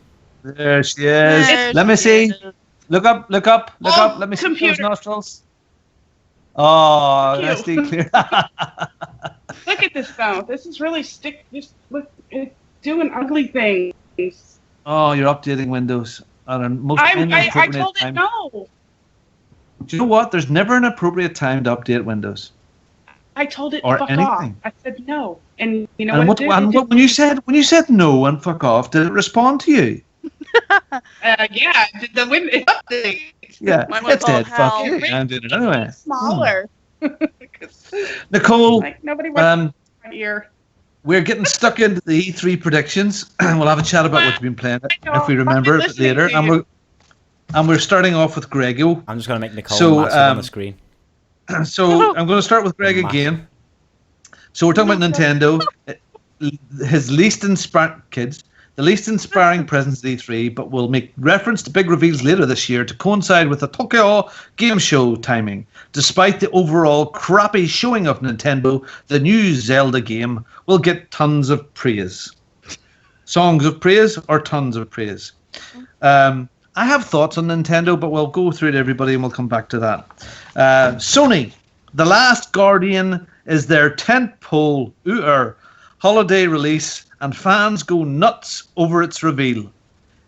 There she is. There Let me she see. is. Look up. Let me see those nostrils. Oh, that's the clear. Look at this though. This is really Just look, it's doing ugly things. Oh, you're updating Windows at a most I inappropriate told time. it no. Do you know what? There's never an appropriate time to update Windows I told it or fuck anything. off. I said no, and you know And what? when you said no and fuck off, did it respond to you? Yeah, the window update. Yeah, Mine was it did. all Fuck you. I'm doing it anyway. Smaller. Nicole, Like nobody wants my ear. we're getting stuck into the E3 predictions. We'll have a chat about what you've been playing know. if we remember I've a been bit later. listening to And we're starting off with Grego. I'm just gonna make Nicole So, massive on the screen. So I'm going to start with Greg again. So we're talking about Nintendo. His least inspiring kids, the least inspiring presence at E3, but will make reference to big reveals later this year to coincide with the Tokyo Game Show timing. Despite the overall crappy showing of Nintendo, the new Zelda game will get tons of praise. Songs of praise or tons of praise. I have thoughts on Nintendo, but we'll go through it, everybody, and we'll come back to that. Sony, The Last Guardian is their tentpole holiday release, and fans go nuts over its reveal.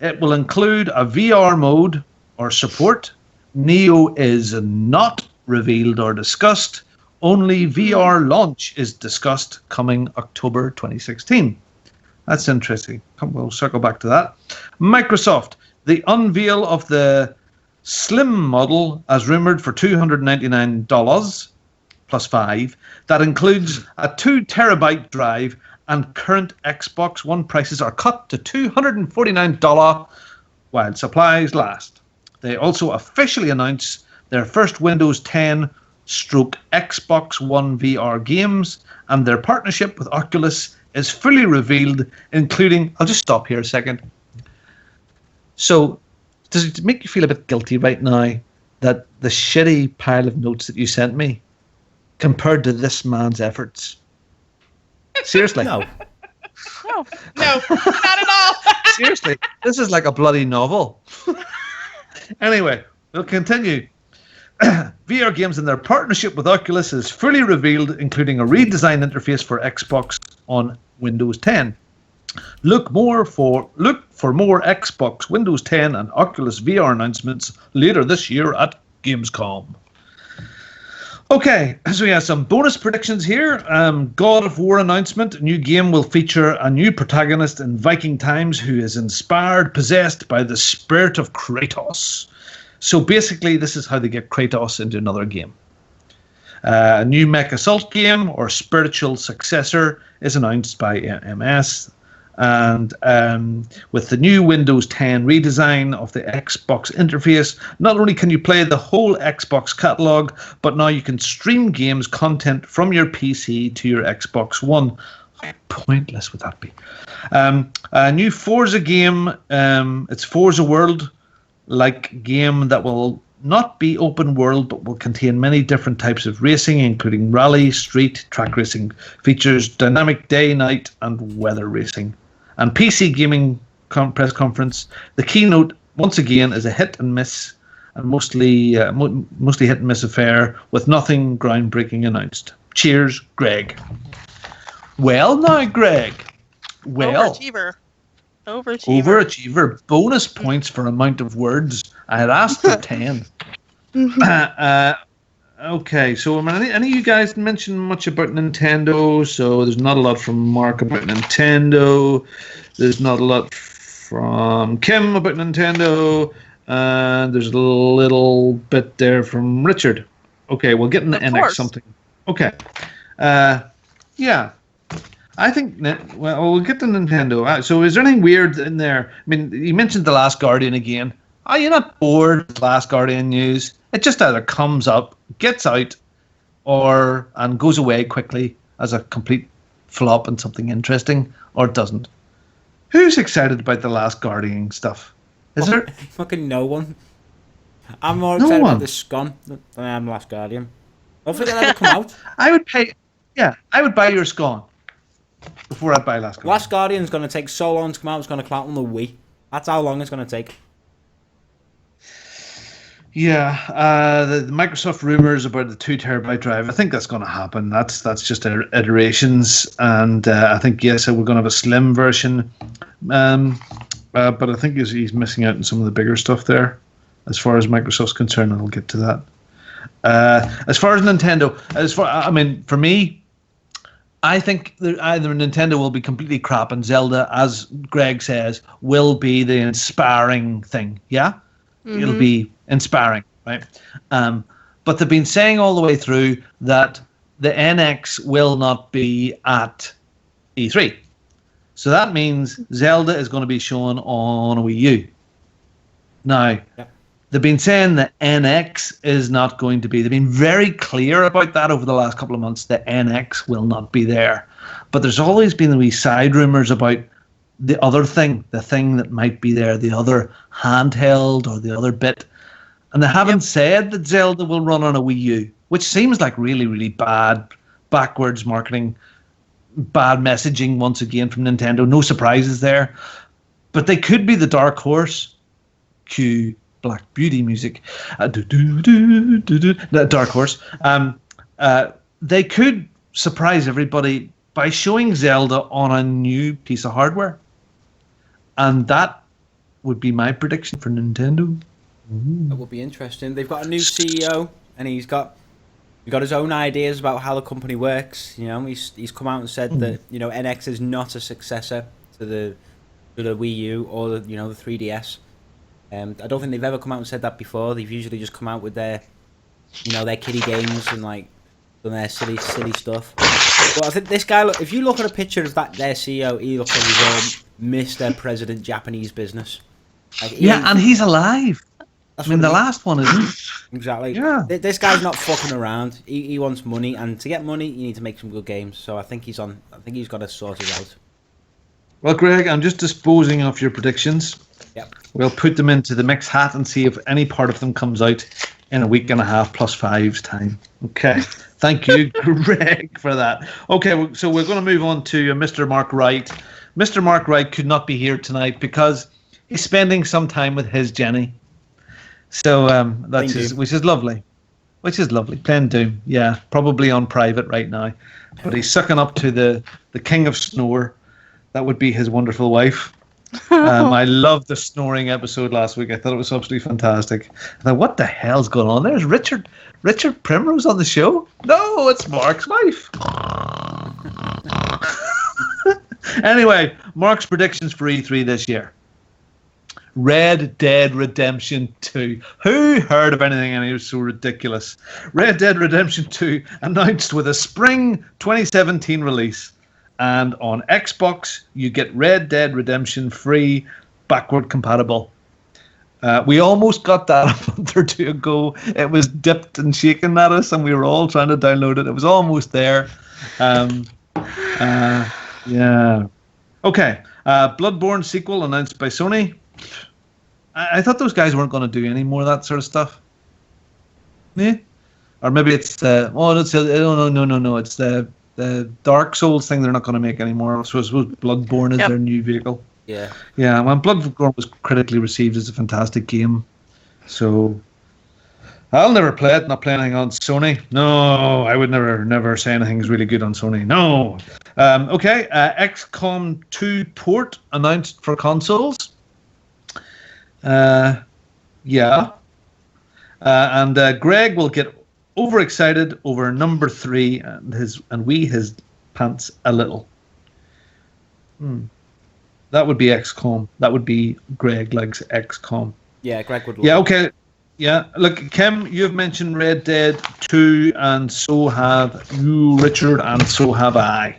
It will include a VR mode or support. Neo is not revealed or discussed. Only VR launch is discussed coming October 2016. That's interesting. We'll circle back to that. Microsoft, the unveil of the Slim model as rumored for $299 plus 5. That includes a 2 terabyte drive, and current Xbox One prices are cut to $249 while supplies last. They also officially announced their first Windows 10 Xbox One VR games, and their partnership with Oculus is fully revealed, including... I'll just stop here a second. So, does it make you feel a bit guilty right now that the shitty pile of notes that you sent me compared to this man's efforts? Seriously. No. Oh, No, not at all. Seriously. This is like a bloody novel. Anyway, we'll continue. VR games and their partnership with Oculus is fully revealed, including a redesigned interface for Xbox on Windows 10. Look for more Xbox, Windows 10, and Oculus VR announcements later this year at Gamescom. Okay, so we have some bonus predictions here. God of War announcement. A new game will feature a new protagonist in Viking times who is inspired, possessed by the spirit of Kratos. So basically, this is how they get Kratos into another game. A new Mech Assault game or spiritual successor is announced by MS. And with the new Windows 10 redesign of the Xbox interface, not only can you play the whole Xbox catalog, but now you can stream games content from your PC to your Xbox One. How pointless would that be? A new Forza game. It's Forza World-like game that will not be open world, but will contain many different types of racing, including rally, street, track racing features, dynamic day, night, and weather racing. And PC Gaming press conference. The keynote, once again, is a hit and miss, and mostly hit and miss affair with nothing groundbreaking announced. Cheers, Greg. Well, now, Greg. Well, Overachiever. Bonus points for amount of words. I had asked for 10. Okay, so any of you guys mentioned much about Nintendo? So there's not a lot from Mark about Nintendo. There's not a lot from Kim about Nintendo. And there's a little bit there from Richard. Okay, we'll get in the NX something. Okay. Yeah. I think, we'll get to Nintendo. So is there anything weird in there? I mean, you mentioned The Last Guardian again. Are you not bored of The Last Guardian news? It just either comes up, gets out, and goes away quickly as a complete flop and something interesting, or it doesn't. Who's excited about The Last Guardian stuff? Is there? Fucking no one. I'm more excited about this scum than I am Last Guardian. I don't think it'll ever come out. I would buy your scone before I'd buy Last Guardian. Last Guardian's going to take so long to come out, it's going to come out on the Wii. That's how long it's going to take. Yeah, the Microsoft rumors about the 2 terabyte drive, I think that's going to happen. That's just iterations, and I think, yes, we're going to have a slim version, but I think he's missing out on some of the bigger stuff there. As far as Microsoft's concerned, and I'll get to that. As far as Nintendo, for me, I think either Nintendo will be completely crap and Zelda, as Greg says, will be the inspiring thing. Yeah? Mm-hmm. It'll be inspiring, right? But they've been saying all the way through that the NX will not be at E3. So that means Zelda is going to be shown on a Wii U. Now, they've been saying the NX is not going to be. They've been very clear about that over the last couple of months. The NX will not be there. But there's always been the wee side rumors about the other thing, the thing that might be there, the other handheld or the other bit. And they haven't said that Zelda will run on a Wii U, which seems like really, really bad, backwards marketing, bad messaging once again from Nintendo. No surprises there. But they could be the dark horse. Cue Black Beauty music. That dark horse. They could surprise everybody by showing Zelda on a new piece of hardware. And that would be my prediction for Nintendo. That would be interesting. They've got a new CEO, and he's got his own ideas about how the company works. You know, he's come out and said that, you know, NX is not a successor to the Wii U or the 3DS. I don't think they've ever come out and said that before. They've usually just come out with their kiddie games and like done their silly stuff. But I think this guy, if you look at a picture of their CEO, he looks like he's Mr. President Japanese business. And he's alive. The last one isn't. Exactly. Yeah. This guy's not fucking around. He wants money, and to get money, you need to make some good games. So I think he's got to sort it out. Well, Greg, I'm just disposing of your predictions. Yep. We'll put them into the mix hat and see if any part of them comes out in a week and a half plus 5's time. Okay. Thank you, Greg, for that. Okay, so we're going to move on to Mr. Mark Wright. Mr. Mark Wright could not be here tonight because he's spending some time with his Jenny. So which is lovely. which is lovely. Playing Doom, yeah, probably on private right now. But he's sucking up to the king of snore. That would be his wonderful wife. I loved the snoring episode last week. I thought it was absolutely fantastic. I thought, what the hell's going on? There's Richard Primrose on the show? No, it's Mark's wife. Anyway, Mark's predictions for E3 this year. Red Dead Redemption 2. Who heard of anything and it was so ridiculous? Red Dead Redemption 2 announced with a spring 2017 release. And on Xbox, you get Red Dead Redemption free, backward compatible. We almost got that a month or two ago. It was dipped and shaken at us, and we were all trying to download it. It was almost there. Yeah. Okay. Bloodborne sequel announced by Sony. I thought those guys weren't going to do any more of that sort of stuff. Yeah. Or maybe it's no. It's the Dark Souls thing they're not going to make anymore. So I suppose Bloodborne is their new vehicle. Yeah. Yeah, when Bloodborne was critically received as a fantastic game. So I'll never play it, not play anything on Sony. No, I would never say anything's really good on Sony. No. Okay, XCOM 2 port announced for consoles. Yeah. And Greg will get overexcited over number 3 and his pants a little. That would be XCOM. That would be Greg likes XCOM. Yeah, Greg would. Yeah. Okay. Yeah. Look, Kim, you've mentioned Red Dead 2, and so have you, Richard, and so have I.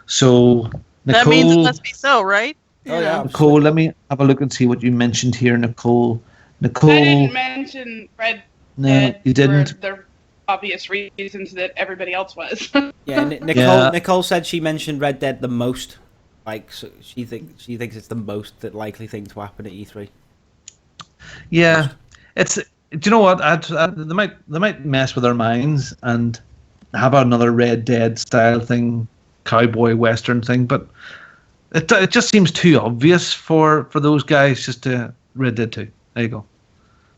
So Nicole. That means it must be so, right? Oh yeah. Nicole, let me have a look and see what you mentioned here, Nicole. I didn't mention Red Dead. You didn't. For the obvious reasons that everybody else was. Yeah, Nicole said she mentioned Red Dead the most. Like, so she thinks it's the most likely thing to happen at E3. Yeah, it's. Do you know what? They might mess with our minds and have another Red Dead style thing, cowboy western thing, but it just seems too obvious for those guys just to Red Dead 2. There you go.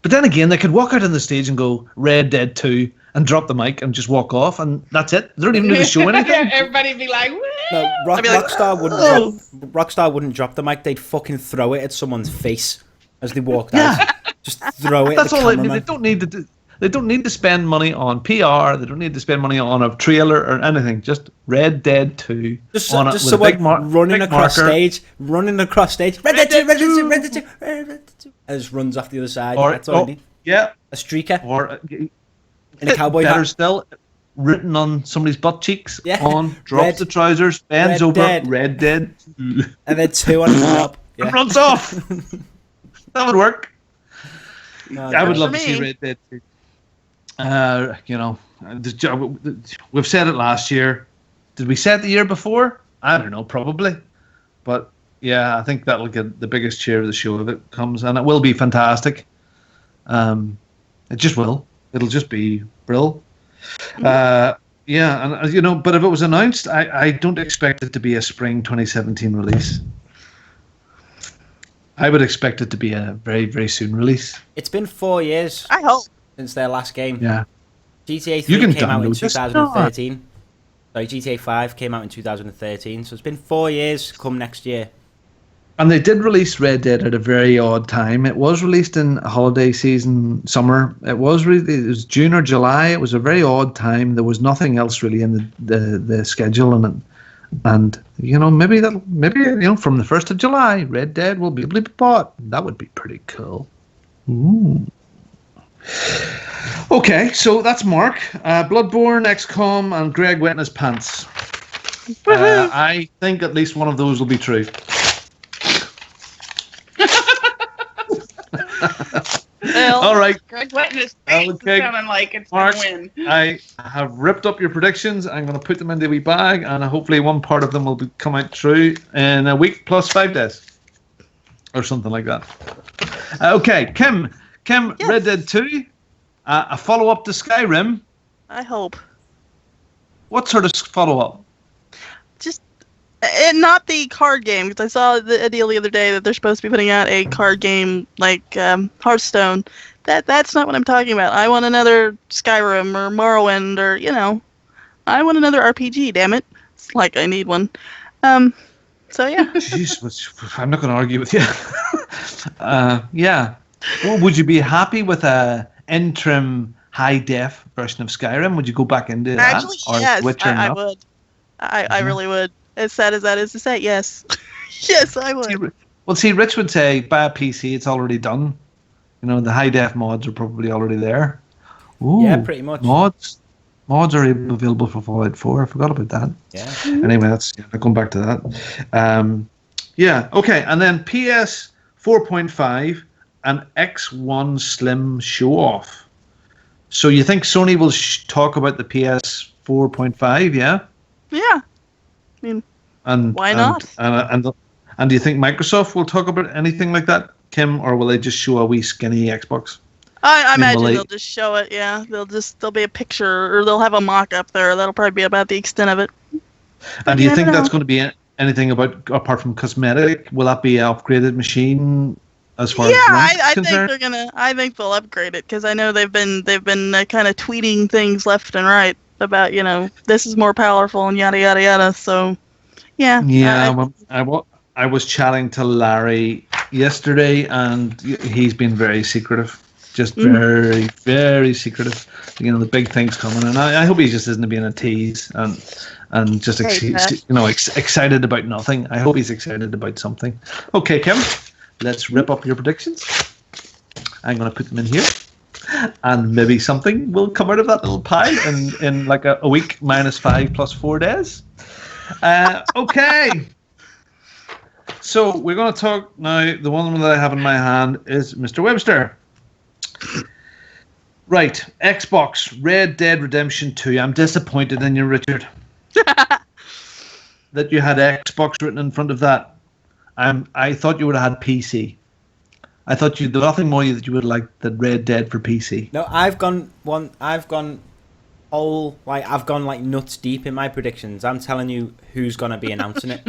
But then again, they could walk out on the stage and go Red Dead 2 and drop the mic and just walk off, and that's it. They don't even need to show anything. Everybody be like, woo! No, Rockstar wouldn't drop the mic. They'd fucking throw it at someone's face as they walked out. Just throw it. That's at the all. cameraman. They don't need to spend money on PR. They don't need to spend money on a trailer or anything. Just Red Dead 2 on it with a big running big across marker. stage. Red Dead 2, Red Dead 2, Red Dead 2, Red Dead 2, and just runs off the other side. That's all you need. Yeah, a streaker or in a cowboy better hat. still, written on somebody's butt cheeks. Yeah. On, drops the trousers, bends over, Red Dead 2. And then 2 on his top. Yeah. And runs off. That would work. No, I would love For to see me. Red Dead 2. We've said it last year. Did we say it the year before? I don't know, probably. But yeah, I think that'll get the biggest share of the show if it comes, and it will be fantastic. It just will. It'll just be brill. Yeah, and but if it was announced, I don't expect it to be a spring 2017 release. I would expect it to be a very, very soon release. It's been 4 years I hope. since their last game. Yeah. GTA 3 You can came out in download this. 2013. Sorry, GTA 5 came out in 2013. So it's been 4 years come next year. And they did release Red Dead at a very odd time. It was released in holiday season, summer. It was June or July. It was a very odd time. There was nothing else really in the schedule, and maybe from the 1st of July, Red Dead will be able to be bought. That would be pretty cool. Ooh. Okay, so that's Mark, Bloodborne, XCOM, and Greg wetting his pants. I think at least one of those will be true. Well, All right. Greg wetting his face Okay. sounding like it's Mark, going to win. I have ripped up your predictions. I'm going to put them into a wee bag, and hopefully one part of them will come out true in a week plus 5 days. Or something like that. Okay, Kim, Yes. Red Dead 2, a follow-up to Skyrim. I hope. What sort of follow-up? Just And not the card game, because I saw a deal the other day that they're supposed to be putting out a card game like Hearthstone. That's not what I'm talking about. I want another Skyrim or Morrowind or, I want another RPG, damn it. It's like I need one. So, yeah. Jeez, I'm not going to argue with you. Yeah. Well, would you be happy with a interim high-def version of Skyrim? Would you go back into that? Actually, yes, I would. I really would. As sad as that is to say, yes. Yes, I would. See, Rich would say, buy a PC, it's already done. The high-def mods are probably already there. Ooh, yeah, pretty much. Mods are available for Fallout 4. I forgot about that. Yeah. Anyway, going back to that. Yeah, okay. And then PS 4.5 and X1 Slim show-off. So you think Sony will talk about the PS 4.5, yeah? Yeah. I mean, and why not? And do you think Microsoft will talk about anything like that, Kim, or will they just show a wee skinny Xbox? I imagine they'll just show it. Yeah, there'll be a picture, or they'll have a mock-up there. That'll probably be about the extent of it. And do you think that's going to be anything apart from cosmetic? Will that be an upgraded machine as far as I concerned? think they're gonna. I think they'll upgrade it because I know they've been kind of tweeting things left and right about this is more powerful and yada yada yada. So yeah. Yeah, I was chatting to Larry yesterday, and he's been very secretive. Just very, very secretive. The big thing's coming, and I hope he just isn't being a tease and just excited about nothing. I hope he's excited about something. Okay, Kim, let's rip up your predictions. I'm going to put them in here, and maybe something will come out of that little pie in like a week minus 5 plus 4 days. Okay. So we're going to talk now. The one that I have in my hand is Mr. Webster. Right, Xbox Red Dead Redemption 2. I'm disappointed in you, Richard. That you had Xbox written in front of that. I thought you would have had PC. I thought there's nothing more that you would like than Red Dead for PC. No, I've gone nuts deep in my predictions. I'm telling you who's gonna be announcing it.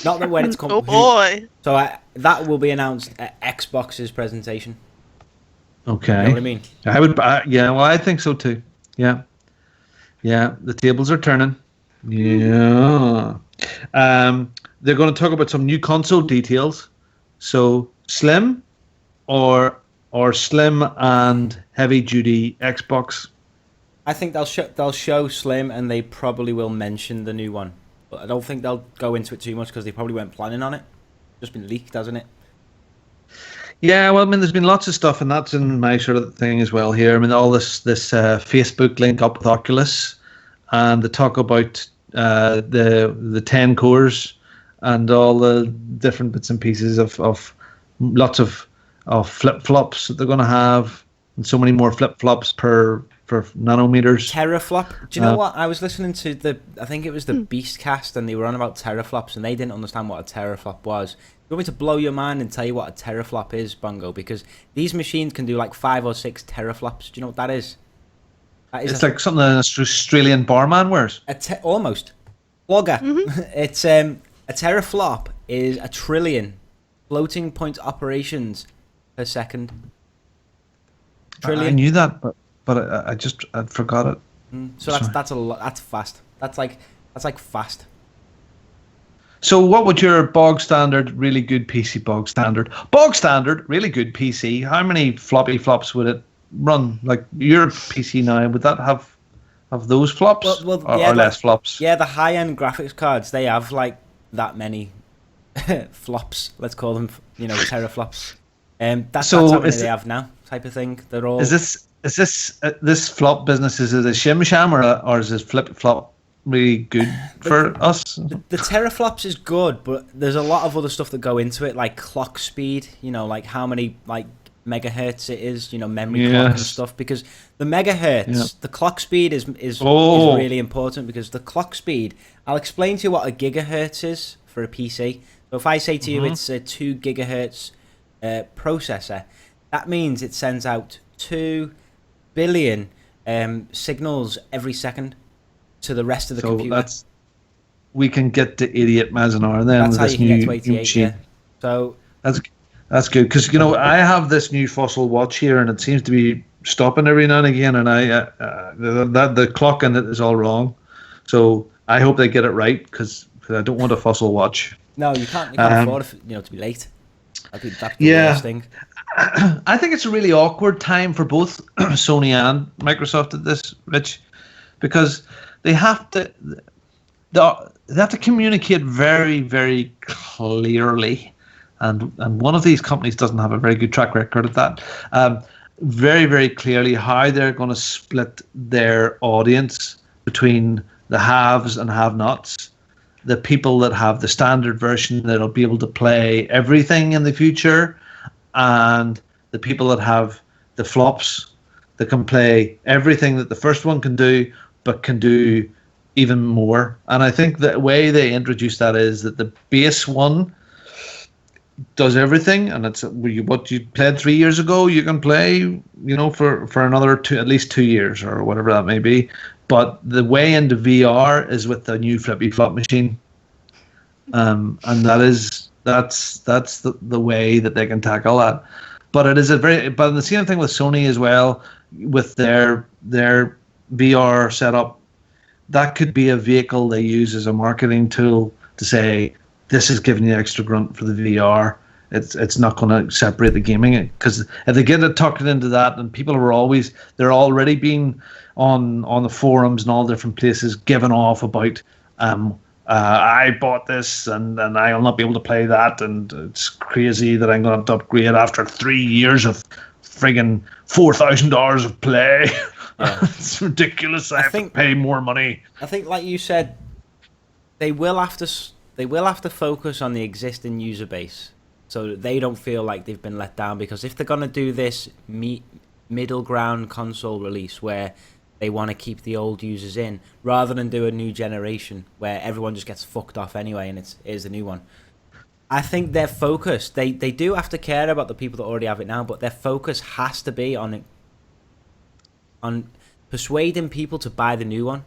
Not that when it's come. Oh boy! So that will be announced at Xbox's presentation. Okay. You know what I mean? I would. Yeah. Well, I think so too. Yeah. Yeah. The tables are turning. Yeah. They're going to talk about some new console details. So slim, or slim and heavy duty Xbox. I think they'll show slim, and they probably will mention the new one, but I don't think they'll go into it too much because they probably weren't planning on it. Just been leaked, hasn't it? Yeah, well, I mean, there's been lots of stuff, and that's in my sort of thing as well here. I mean, all this Facebook link up with Oculus, and the talk about the 10 cores, and all the different bits and pieces of lots of flip flops that they're going to have, and so many more flip flops per nanometers. Teraflop. Do you know what? I was listening to I think it was the Beastcast, and they were on about teraflops, and they didn't understand what a teraflop was. You want me to blow your mind and tell you what a teraflop is, Bongo? Because these machines can do like 5 or 6 teraflops. Do you know what that is? It's like something an Australian barman wears. Almost. Blogger. Mm-hmm. It's a teraflop is 1 trillion floating point operations per second. Trillion. I knew that, but I forgot it. So that's a lot. That's fast. That's like fast. So what would your bog standard, really good PC bog standard, really good PC, how many floppy flops would it run? Like your PC now, would that have those flops or less flops? Yeah, the high-end graphics cards, they have like that many flops, let's call them, teraflops. That's how many they have now, type of thing. They're all... Is this flop business, is it a shim sham or is this flip flop really good for us? The teraflops is good, but there's a lot of other stuff that go into it, like clock speed, like how many like megahertz it is, memory clock and stuff, because the megahertz, the clock speed is really important, because the clock speed, I'll explain to you what a gigahertz is for a PC. So if I say to you it's a 2 gigahertz processor, that means it sends out 2 billion signals every second to the rest of the computer. we can get to 88 miles an hour then That's with how this you can new get to 88. machine. Yeah. So That's good because I have this new Fossil watch here and it seems to be stopping every now and again, and the clock in it is all wrong. So I hope they get it right because I don't want a Fossil watch. no, you can't afford to be late. That's the Yeah. worst thing. I think it's a really awkward time for both Sony and Microsoft at this, Rich, because they have to communicate very, very clearly, and one of these companies doesn't have a very good track record at that. Very, very clearly how they're going to split their audience between the haves and have-nots. The people that have the standard version that'll be able to play everything in the future, and the people that have the flops that can play everything that the first one can do, but can do even more. And I think the way they introduce that is that the base one does everything, and it's what you played 3 years ago. You can play, for another at least 2 years or whatever that may be. But the way into VR is with the new flippy flop machine, and that's the way that they can tackle that. But it is but the same thing with Sony as well, with their VR setup. That could be a vehicle they use as a marketing tool to say, this is giving you extra grunt for the VR. It's not going to separate the gaming, because if they get it tucked into that, and people they're already being on the forums and all different places giving off about I bought this and I'll not be able to play that, and it's crazy that I'm going to have to upgrade after 3 years of friggin' 4,000 hours of play. Yeah. It's ridiculous. I have to pay more money. I think, like you said, they will have to focus on the existing user base, so that they don't feel like they've been let down. Because if they're gonna do this middle ground console release where they want to keep the old users in, rather than do a new generation where everyone just gets fucked off anyway and here's the new one, I think their focus, they do have to care about the people that already have it now, but their focus has to be on persuading people to buy the new one,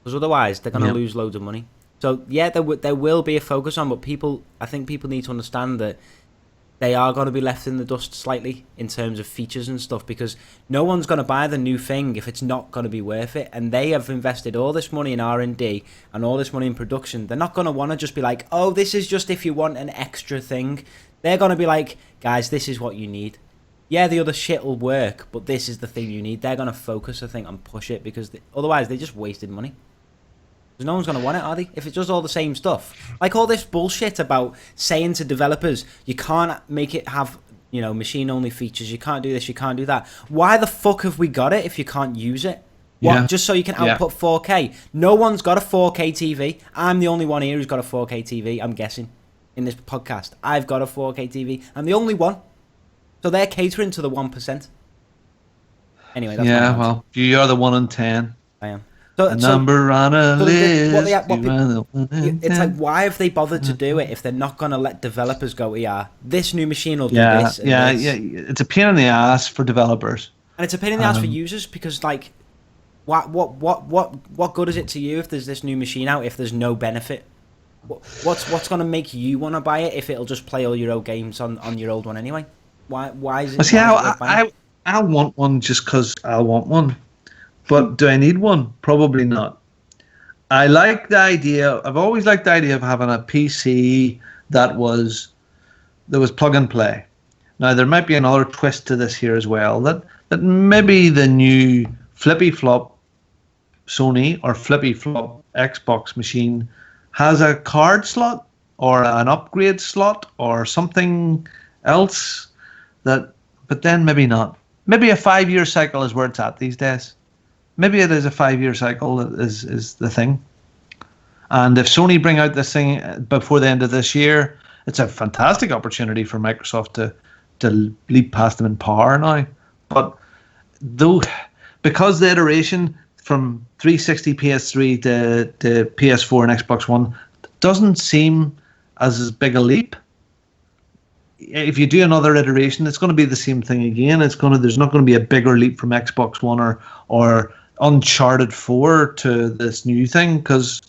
because otherwise they're going to lose loads of money. So yeah, there will be a focus on, but I think people need to understand that they are going to be left in the dust slightly in terms of features and stuff, because no one's going to buy the new thing if it's not going to be worth it. And they have invested all this money in R&D and all this money in production. They're not going to want to just be like, oh, this is just if you want an extra thing. They're going to be like, guys, this is what you need. Yeah, the other shit will work, but this is the thing you need. They're going to focus, I think, and push it, because otherwise they just wasted money. Because no one's going to want it, are they? If it's just all the same stuff. Like all this bullshit about saying to developers, you can't make it have, machine-only features. You can't do this, you can't do that. Why the fuck have we got it if you can't use it? What? Yeah. Just so you can output 4K? No one's got a 4K TV. I'm the only one here who's got a 4K TV, I'm guessing, in this podcast. I've got a 4K TV. I'm the only one. So they're catering to the 1%. Anyway, that's well, you are the 1 in 10. I am. A number on a list. It's like, why have they bothered to do it if they're not going to let developers go, this new machine will do this? This. It's a pain in the ass for developers. And it's a pain in the ass for users, because, like, what good is it to you if there's this new machine out if there's no benefit? What's going to make you want to buy it if it'll just play all your old games on your old one anyway? Why is it? See, I want one just because I want one. But do I need one? Probably not. I like the idea. I've always liked the idea of having a PC that was plug and play. Now there might be another twist to this here as well. That maybe the new flippy flop Sony or flippy flop Xbox machine has a card slot or an upgrade slot or something else. But then maybe not. Maybe a 5-year cycle is where it's at these days. Maybe it is a 5-year cycle that is the thing. And if Sony bring out this thing before the end of this year, it's a fantastic opportunity for Microsoft to leap past them in power now. But because the iteration from 360 PS3 to PS4 and Xbox One doesn't seem as big a leap. If you do another iteration, it's going to be the same thing again. There's not going to be a bigger leap from Xbox One or Uncharted 4 to this new thing, because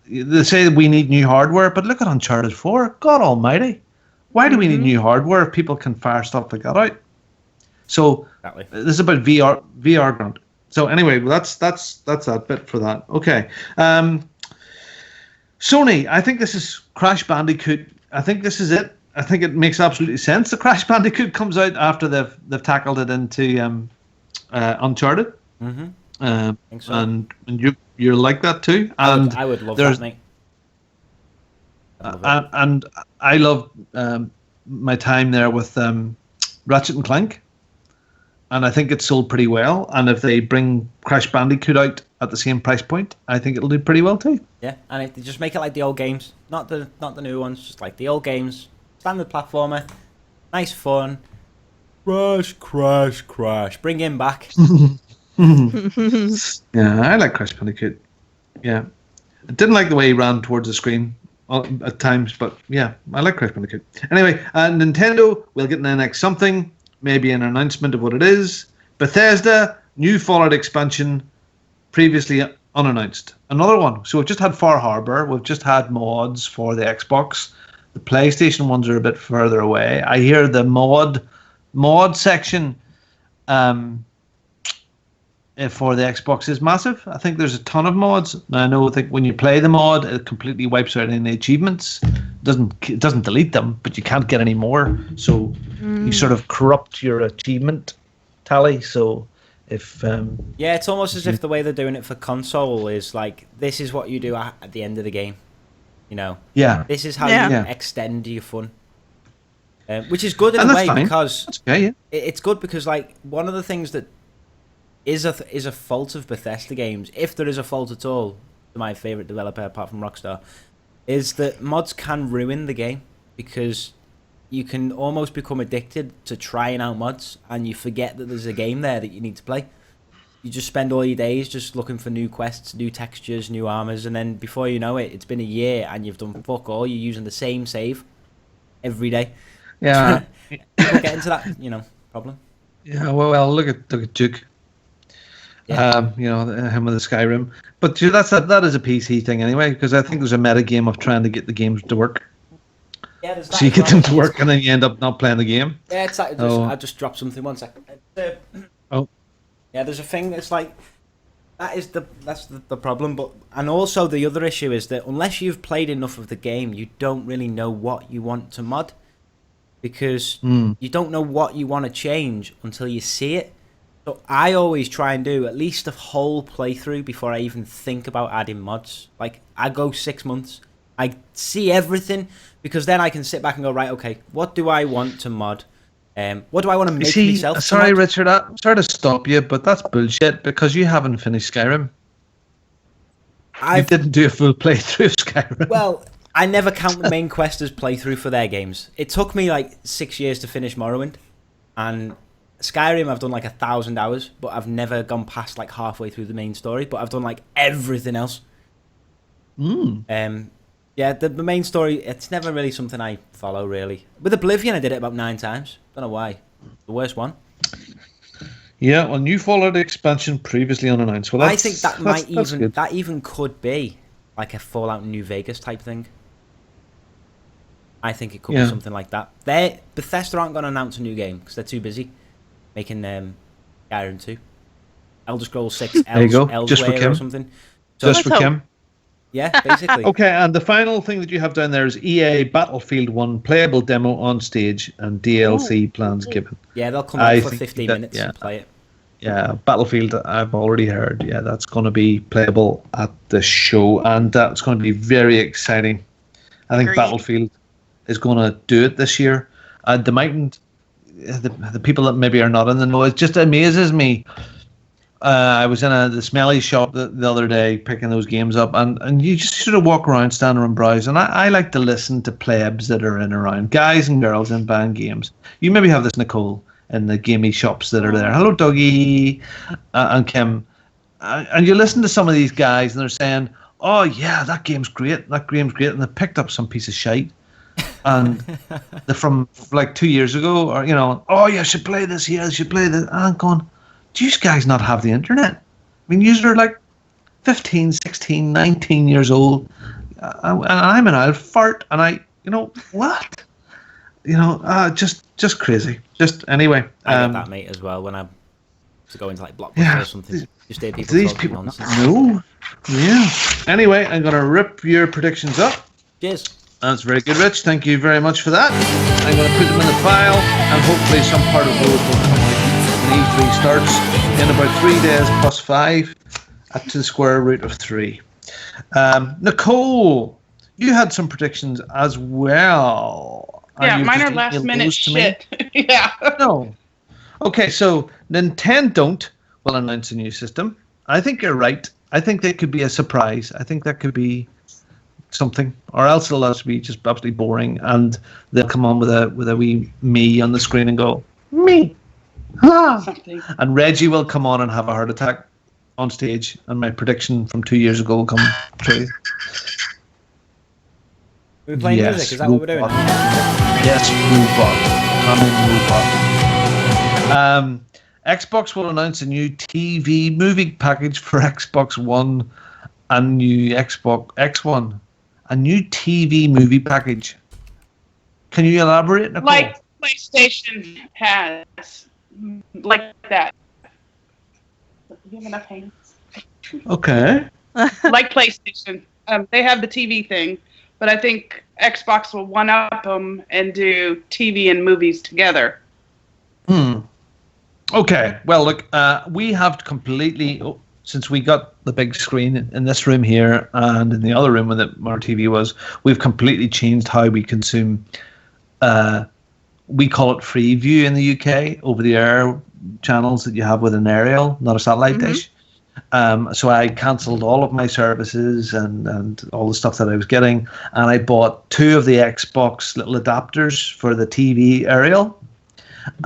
they say we need new hardware, but look at Uncharted 4. God Almighty, why do we need new hardware if people can fire stuff like that out? So this is about VR grunt. So anyway, that's that bit for that. Okay. Sony, I think this is Crash Bandicoot. I think this is it. I think it makes absolutely sense. The Crash Bandicoot comes out after they've tackled it into Uncharted. I think so. And you're like that too. And I would love that, mate. And I love my time there with Ratchet and Clank, and I think it's sold pretty well. And if they bring Crash Bandicoot out at the same price point, I think it'll do pretty well too. Yeah, and if they just make it like the old games, not the new ones, just like the old games, standard platformer, nice fun. Crash. Bring him back. Yeah, I like Crash Bandicoot. Yeah, I didn't like the way he ran towards the screen at times, but yeah, I like Crash Bandicoot. Anyway, Nintendo will get an NX something, maybe an announcement of what it is. Bethesda, new Fallout expansion, previously unannounced. Another one. So we've just had Far Harbor, we've just had mods for the Xbox. The PlayStation ones are a bit further away. I hear the mod section for the Xbox is massive. I think there's a ton of mods. I think when you play the mod, it completely wipes out any achievements. It doesn't delete them, but you can't get any more. So you sort of corrupt your achievement tally. So if yeah, it's almost as if the way they're doing it for console is like, this is what you do at the end of the game. You know. Yeah. This is how you extend your fun. Which is good in a way because it's good because like one of the things that is a fault of Bethesda games, if there is a fault at all, to my favourite developer apart from Rockstar, is that mods can ruin the game because you can almost become addicted to trying out mods and you forget that there's a game there that you need to play. You just spend all your days just looking for new quests, new textures, new armors, and then before you know it, it's been a year and you've done fuck all. You're using the same save every day. Yeah. People get into that, problem. Yeah, well, look at Duke. Yeah. Him with the Skyrim. But that is a PC thing anyway, because I think there's a meta game of trying to get the games to work. Yeah, there's that. So you get them to work and then you end up not playing the game. Yeah, it's like I just dropped something. 1 second. Yeah, there's a thing that's like that's the problem. And also the other issue is that unless you've played enough of the game, you don't really know what you want to mod, because you don't know what you want to change until you see it. So I always try and do at least a whole playthrough before I even think about adding mods. Like, I go 6 months, I see everything, because then I can sit back and go, right, okay, what do I want to mod? What do I want to make myself? Sorry, Richard, I'm sorry to stop you, but that's bullshit, because you haven't finished Skyrim. You didn't do a full playthrough of Skyrim. Well, I never count the main quest as playthrough for their games. It took me like 6 years to finish Morrowind, and Skyrim I've done like 1,000 hours, but I've never gone past like halfway through the main story, but I've done like everything else. Yeah, the main story, it's never really something I follow, really. With Oblivion, I did it about 9 times. Don't know why. The worst one. Yeah, well, new Fallout expansion previously unannounced. Well, I think that even could be like a Fallout New Vegas type thing. I think it could be something like that. Bethesda aren't going to announce a new game because they're too busy making Skyrim 2. Elder Scrolls 6 Elsewhere or something. So, just for Kim. Yeah, basically. Okay, and the final thing that you have down there is EA Battlefield 1 playable demo on stage and DLC plans given. Yeah, they'll come out for 15 minutes and play it. Yeah, Battlefield, I've already heard. Yeah, that's going to be playable at the show, and that's going to be very exciting. I think Battlefield is going to do it this year. They mightn't. The people that maybe are not in the know, it just amazes me. I was in the smelly shop the other day picking those games up, and you just sort of walk around, stand and browse. And I like to listen to plebs that are in around, guys and girls in buying games. You maybe have this, Nicole, in the gamey shops that are there. Hello, Dougie and Kim. And you listen to some of these guys, and they're saying, "Oh yeah, that game's great. And they picked up some piece of shite, and they're from like 2 years ago, or oh, you should play this. Yeah, you should play this." And I'm going, do you guys not have the internet? I mean, you are like 15, 16, 19 years old, I'm an I'll fart, and what? Just crazy. Just anyway. I get that, mate, as well. When I to go into like Blockbuster Yeah. or something, just hear people These talking people nonsense. no. Yeah. Anyway, I'm gonna rip your predictions up. Cheers. That's very good, Rich. Thank you very much for that. I'm going to put them in the file, and hopefully some part of those will come out when E3 starts in about 3 days plus 5 up to the square root of 3. Nicole, you had some predictions as well. Yeah, you mine just are last emailed minute those to me? shit. Yeah. No. Okay, so Nintendo will announce a new system. I think you're right. I think that could be a surprise. I think that could be something, or else it'll just be just absolutely boring, and they'll come on with a wee me on the screen and go me, Something. and Reggie will come on and have a heart attack on stage, and my prediction from 2 years ago will come true. We're playing Yes, music. Is that what we're doing? robot. Yes, robot. Xbox will announce a new TV movie package for Xbox One and new Xbox X1. A new TV movie package. Can you elaborate, Nicole? Like PlayStation has. Like that. You have enough hands? Okay. Like PlayStation. They have the TV thing, but I think Xbox will one-up them and do TV and movies together. Okay. Well, look, we have completely, since we got the big screen in this room here and in the other room where our TV was, we've completely changed how we consume. We call it Freeview in the UK, over-the-air channels that you have with an aerial, not a satellite dish. So I cancelled all of my services and all the stuff that I was getting, and I bought 2 of the Xbox little adapters for the TV aerial.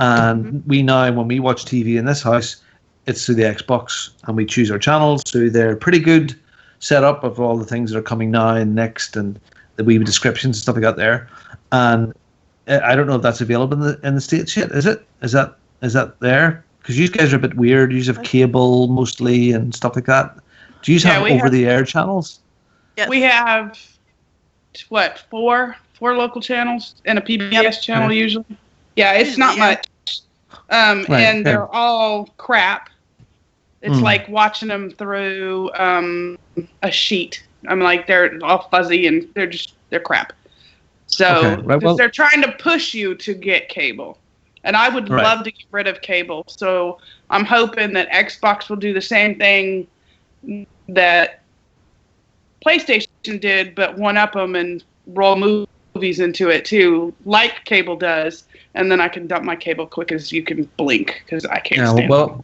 And we now, when we watch TV in this house, it's through the Xbox, and we choose our channels through their pretty good setup of all the things that are coming now and next, and the wee descriptions and stuff like that there. And I don't know if that's available in the States yet. Is it? Is that there? Because you guys are a bit weird. You have cable mostly and stuff like that. Do you have over-the-air channels? Yes. We have, what, four local channels and a PBS channel usually. Yeah, it's not much. Right, and they're all crap. It's Mm. like watching them through a sheet. I'm like, they're all fuzzy and they're crap. So Okay, right, well- they're trying to push you to get cable. And I would Right. love to get rid of cable. So I'm hoping that Xbox will do the same thing that PlayStation did, but one-up them and roll movies into it too, like cable does. And then I can dump my cable quick as you can blink, because I can't stand it. Well,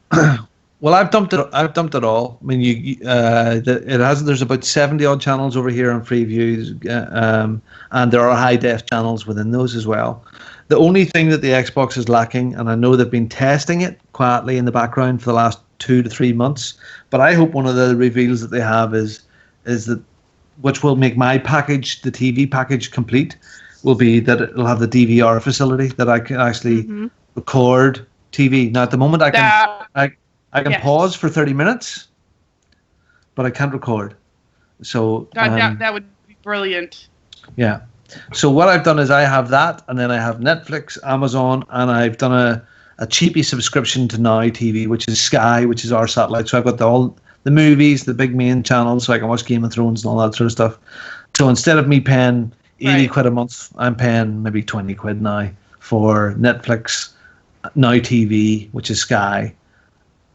well, I've dumped it all. I mean, it has. There's about 70 odd channels over here on Freeview, and there are high def channels within those as well. The only thing that the Xbox is lacking, and I know they've been testing it quietly in the background for the last 2 to 3 months, but I hope one of the reveals that they have is that, which will make my package, the TV package, complete, will be that it'll have the DVR facility that I can actually record TV. Now at the moment I can Yes. pause for 30 minutes, but I can't record. So God, that would be brilliant. yeah. So what I've done is I have that, and then I have Netflix, Amazon, and I've done a cheapy subscription to Now TV, which is Sky, which is our satellite. So I've got all the movies, the big main channels, so I can watch Game of Thrones and all that sort of stuff. So instead of me paying 80 quid a month, I'm paying maybe 20 quid now for Netflix, Now TV, which is Sky,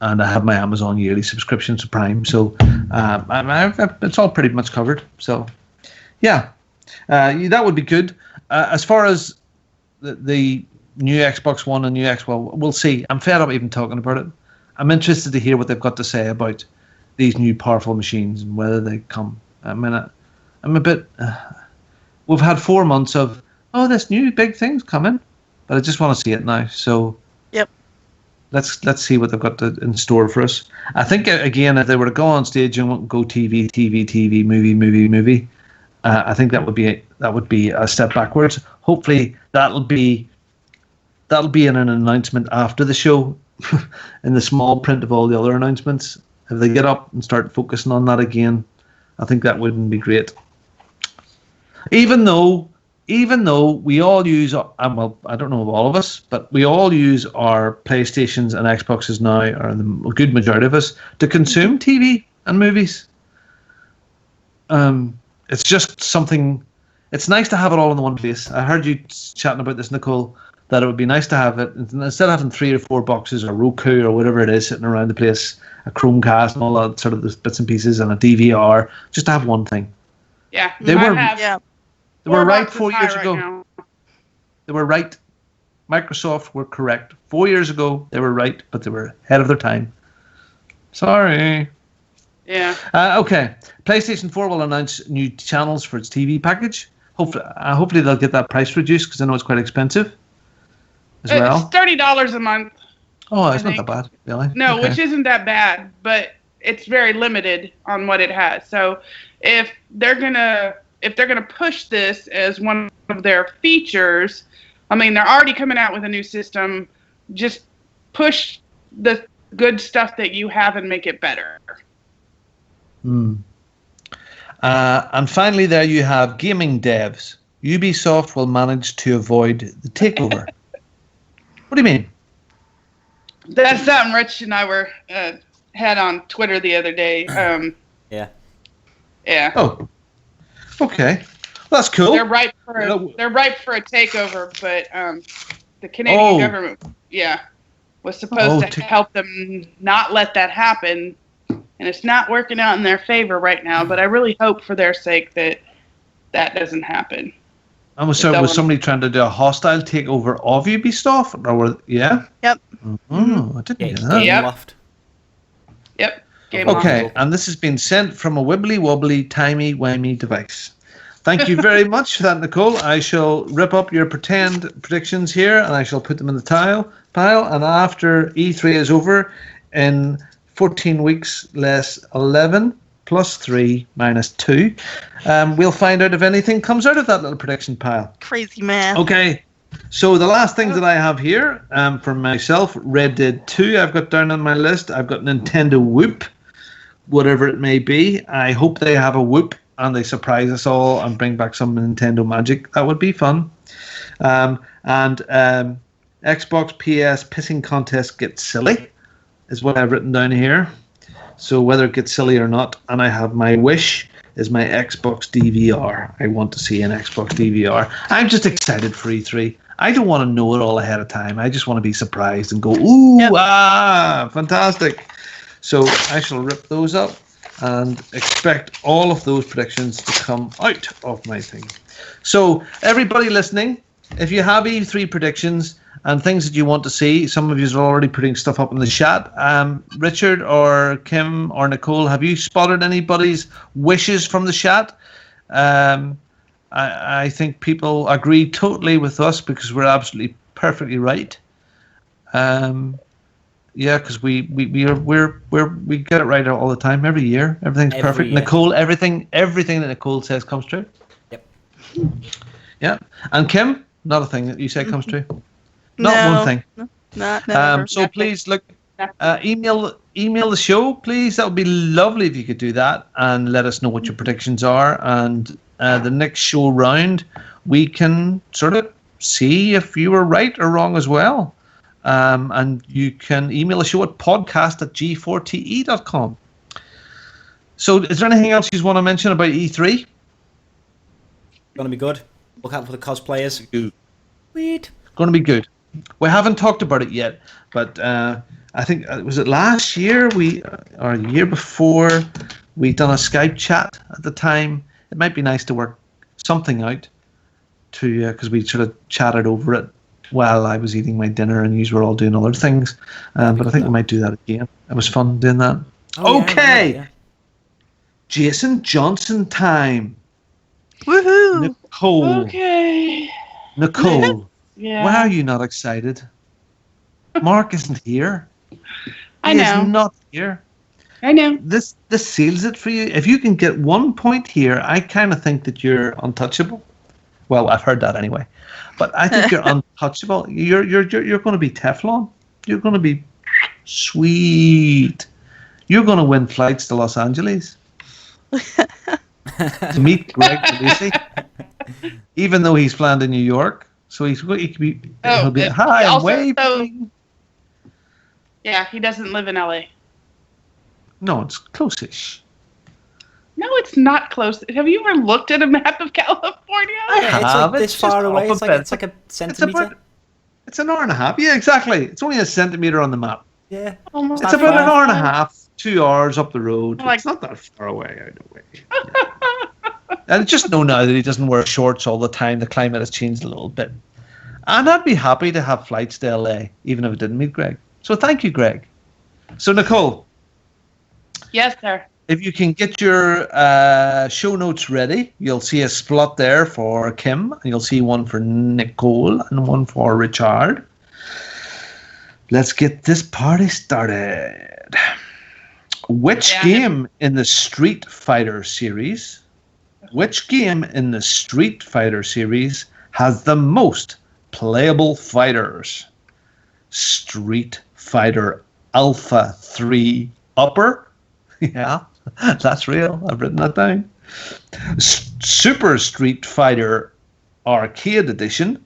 and I have my Amazon yearly subscription to Prime. So it's all pretty much covered. So yeah. That would be good. As far as the new Xbox One and new Xbox, we'll see. I'm fed up even talking about it. I'm interested to hear what they've got to say about these new powerful machines and whether they come. I mean, I'm a bit. We've had 4 months of this new big thing's coming, but I just want to see it now. So Yep. let's see what they've got in store for us. I think again, if they were to go on stage and go TV, movie. I think that would be a step backwards. Hopefully, that'll be in an announcement after the show, in the small print of all the other announcements. If they get up and start focusing on that again, I think that wouldn't be great. Even though we all use, well, I don't know of all of us, but we all use our PlayStations and Xboxes now, or the good majority of us, to consume TV and movies. It's just something. It's nice to have it all in the one place. I heard you chatting about this, Nicole, that it would be nice to have it instead of having 3 or 4 boxes or Roku or whatever it is sitting around the place, a Chromecast and all that sort of those bits and pieces, and a DVR, just to have one thing. Yeah, They I were- have Yeah. They were right boxes 4 years high ago. right now. They were right. Microsoft were correct. 4 years ago, they were right, but they were ahead of their time. Sorry. Yeah. Okay. PlayStation 4 will announce new channels for its TV package. Hopefully they'll get that price reduced because I know it's quite expensive as well. It's $30 a month. Oh, it's I not that bad, really. No, Okay. which isn't that bad, but it's very limited on what it has. So if they're gonna push this as one of their features, I mean, they're already coming out with a new system. Just push the good stuff that you have and make it better. And finally, there you have gaming devs. Ubisoft will manage to avoid the takeover. What do you mean? That's something Rich and I were had on Twitter the other day. Yeah. Yeah. Oh, okay. That's cool. They're ripe for a takeover, but the Canadian government, was supposed to help them not let that happen, and it's not working out in their favor right now. But I really hope for their sake that doesn't happen. And was somebody trying to do a hostile takeover of Ubisoft? Or yeah? Yep. Oh, I didn't hear that. Yep. Loft. Yep. Game Okay, on. and this has been sent from a wibbly wobbly timey wimey device. Thank you very much for that, Nicole. I shall rip up your pretend predictions here and I shall put them in the pile. And after E3 is over, in 14 weeks less 11 plus 3 minus 2, we'll find out if anything comes out of that little prediction pile. Crazy man. Okay, so the last things that I have here for myself, Red Dead 2, I've got down on my list. I've got Nintendo Whoop, whatever it may be. I hope they have a Whoop and they surprise us all and bring back some Nintendo magic. That would be fun. And Xbox PS pissing contest gets silly, is what I've written down here. So whether it gets silly or not, and I have my wish is my Xbox DVR. I want to see an Xbox DVR. I'm just excited for E3. I don't want to know it all ahead of time. I just want to be surprised and go, ooh, fantastic. So I shall rip those up and expect all of those predictions to come out of my thing. So everybody listening, if you have E3 predictions and things that you want to see, some of you are already putting stuff up in the chat. Richard or Kim or Nicole, have you spotted anybody's wishes from the chat? I think people agree totally with us because we're absolutely perfectly right. Yeah, because we get it right all the time, every year. Everything's perfect. year. Nicole, everything that Nicole says comes true. Yep. Yeah, and Kim, not a thing that you say comes true. Not one thing. Never. So please look, email the show, please. That would be lovely if you could do that and let us know what your predictions are. And the next show round, we can sort of see if you were right or wrong as well. And you can email the show at podcast@g4te.com. So is there anything else you want to mention about E3? Gonna be good. Look out for the cosplayers. Sweet. Going to be good. We haven't talked about it yet, but I think was it last year or the year before we done a Skype chat at the time. It might be nice to work something out to because we sort of chatted over it while I was eating my dinner and you were all doing other things. But I think we might do that again. It was fun doing that. Oh, yeah, okay, yeah. Jason Johnson time. Woohoo! Nicole. Okay. Nicole. Yeah. Why are you not excited? Mark isn't here. I He know. is not here. I know. This seals it for you. If you can get 1 point here, I kind of think that you're untouchable. Well, I've heard that anyway, but I think you're untouchable. You're going to be Teflon. You're going to be sweet. You're going to win flights to Los Angeles to meet Greg and Lucy. even though he's flying to New York. So he could be. He'll be hi, I'm waving. Yeah, he doesn't live in LA. No, it's close-ish. No, it's not close. Have you ever looked at a map of California? Yeah, it's like this far away. It's like a centimeter. It's an hour and a half. Yeah, exactly. It's only a centimeter on the map. Yeah. Almost. It's about an hour and a half, 2 hours up the road. Like, it's not that far away out of the way. Yeah. And just know now that he doesn't wear shorts all the time. The climate has changed a little bit. And I'd be happy to have flights to LA, even if I didn't meet Greg. So thank you, Greg. So Nicole. Yes, sir. If you can get your show notes ready, you'll see a split there for Kim, and you'll see one for Nicole and one for Richard. Let's get this party started. Which game in the Street Fighter series? Which game in the Street Fighter series has the most playable fighters? Street Fighter Alpha 3 Upper? Yeah, that's real. I've written that down. Super Street Fighter Arcade Edition,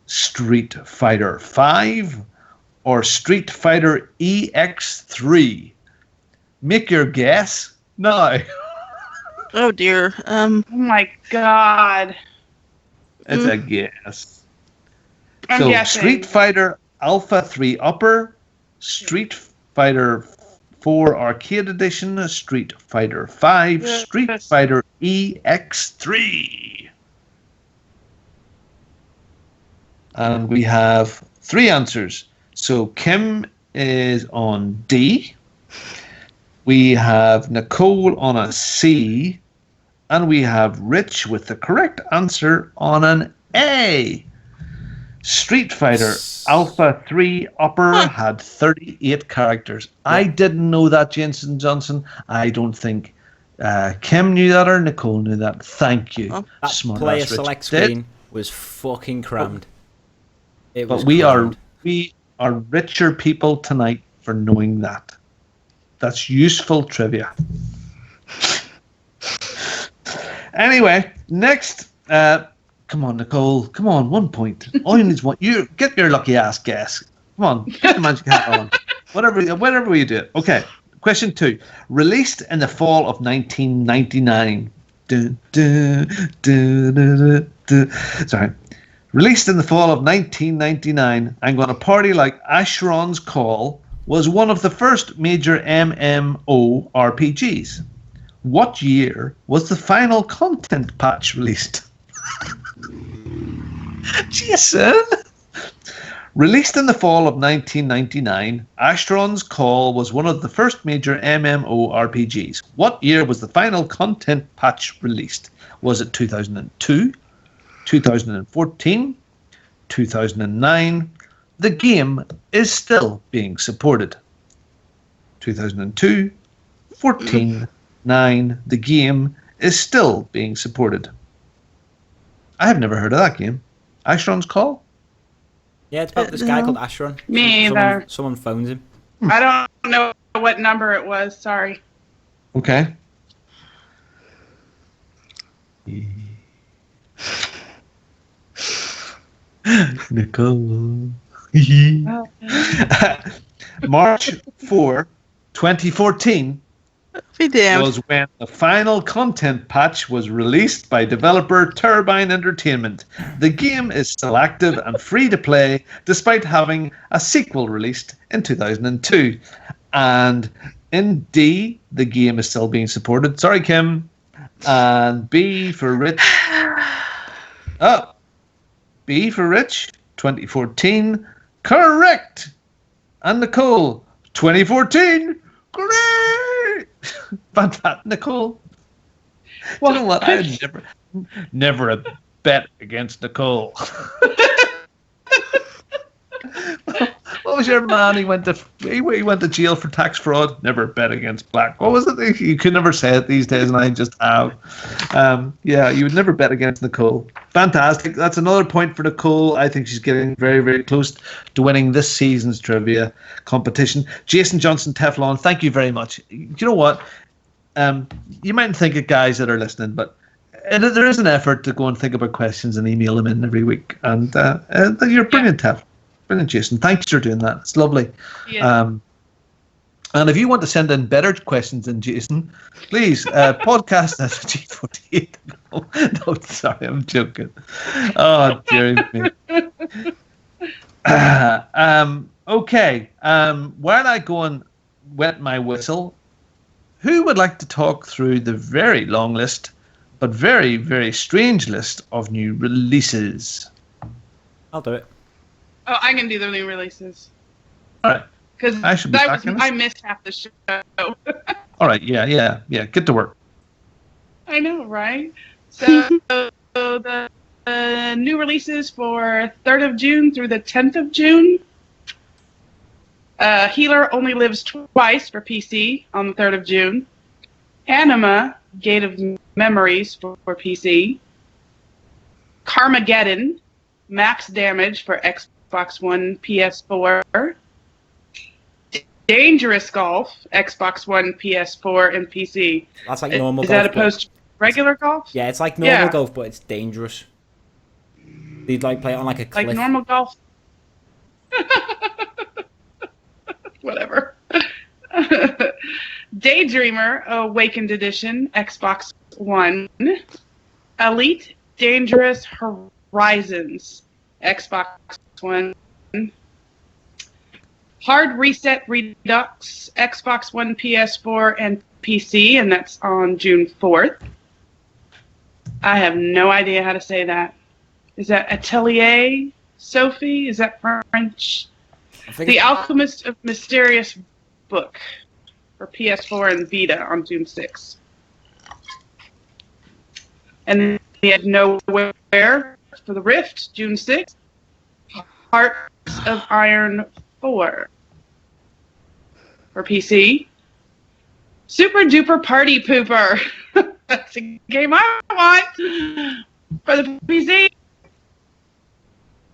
Street Fighter 5, or Street Fighter EX3? Make your guess now. Oh dear. Oh my God. It's a guess. I'm so guessing. Street Fighter Alpha 3 Upper, Street Fighter 4 Arcade Edition, Street Fighter 5, Street Fighter EX3. And we have 3 answers. So Kim is on D. We have Nicole on a C. And we have Rich with the correct answer on an A. Street Fighter Alpha 3 Upper had 38 characters. I didn't know that, Jensen Johnson. I don't think Kim knew that or Nicole knew that. Thank you. That Smart player ass Rich. select screen was fucking crammed. It was But we crammed. are richer people tonight for knowing that. That's useful trivia. Anyway, next. Come on, Nicole. Come on, 1 point. All you need is one. You get your lucky ass guess. Come on, get the magic hat on. Whatever you do it. Okay. Question 2. Released in the fall of 1999. Sorry. Released in the fall of 1999, I'm Gonna Party Like Ashron's Call was one of the first major MMORPGs. What year was the final content patch released? Jason! Released in the fall of 1999, Ashron's Call was one of the first major MMORPGs. What year was the final content patch released? Was it 2002, 2014, 2009? The game is still being supported. 2002, 14, 9. The game is still being supported. I have never heard of that game. Ashron's Call? Yeah, it's about this guy called Ashron. Me either. Someone phones him. I don't know what number it was. Sorry. Okay. Nicole. March 4, 2014 Be damned. was when the final content patch was released by developer Turbine Entertainment. The game is still active and free to play, despite having a sequel released in 2002. And in D, the game is still being supported. Sorry, Kim. And B for Rich. Oh, B for Rich, 2014. Correct. And Nicole, 2014. Great. Fantastic, Nicole. Well, you know what? I would never a bet against Nicole. What was your man? He went to jail for tax fraud. Never bet against black. What was it? You could never say it these days, and I just have. Yeah, you would never bet against Nicole. Fantastic. That's another point for Nicole. I think she's getting very, very close to winning this season's trivia competition. Jason Johnson, Teflon, thank you very much. You know what? You mightn't think it, guys that are listening, but there is an effort to go and think about questions and email them in every week. And you're brilliant, Tev. Brilliant, Jason. Thanks for doing that. It's lovely. Yeah. And if you want to send in better questions than Jason, please podcast at G48. No, sorry, I'm joking. Oh, dear me. Okay. While I go and wet my whistle, who would like to talk through the very long list, but very, very strange list of new releases? I'll do it. Oh, I can do the new releases. All right. Because I missed half the show. All right. Yeah. Get to work. I know, right? So the new releases for 3rd of June through the 10th of June. Healer Only Lives Twice for PC on the 3rd of June. Anima, Gate of Memories for PC. Carmageddon, Max Damage for Xbox One, PS4. Dangerous Golf, Xbox One, PS4, and PC. That's like normal golf. golf. Is that opposed to regular golf? Yeah, it's like normal golf, but it's dangerous. You'd like play it on like a cliff. Like normal golf? Whatever. Daydreamer, Awakened Edition, Xbox One. Elite Dangerous Horizons, Xbox One. Hard Reset Redux, Xbox One, PS4, and PC, and that's on June 4th. I have no idea how to say that. Is that Atelier Sophie? Is that French? The Alchemist of Mysterious Book for PS4 and Vita on June 6th. And then we had Nowhere for the Rift, June 6th. Hearts of Iron 4 for PC. Super Duper Party Pooper. That's a game I want for the PC.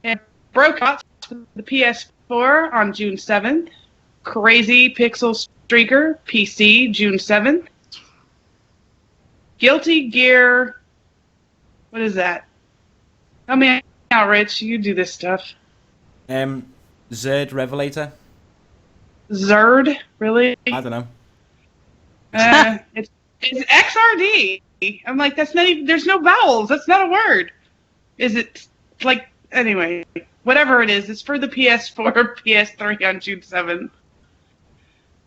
And Broke Out for the PS4 on June 7th. Crazy Pixel Streaker, PC, June 7th. Guilty Gear. What is that? Help me out, Rich. You do this stuff. Zerd Revelator. Zerd? Really? I don't know. It's XRD. I'm like, that's not even, there's no vowels. That's not a word. Is it, like, anyway, whatever it is, it's for the PS4, PS3 on June 7th.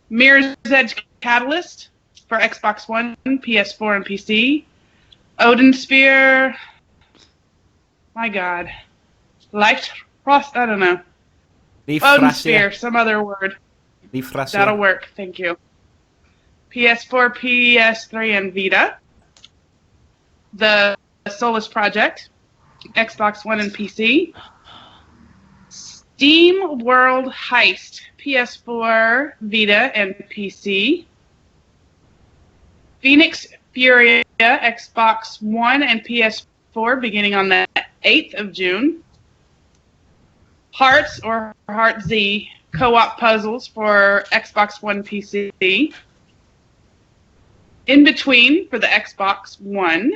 Mirror's Edge Catalyst for Xbox One, PS4, and PC. Odin Sphere. My God. Life Frost, I don't know. Odin Sphere, some other word. That'll work, thank you. PS4, PS3, and Vita. The Solus Project, Xbox One and PC. Steam World Heist, PS4, Vita, and PC. Phoenix Furia, Xbox One and PS4, beginning on the 8th of June. Hearts, or Heart Z, co-op puzzles for Xbox One, PC. In Between for the Xbox One.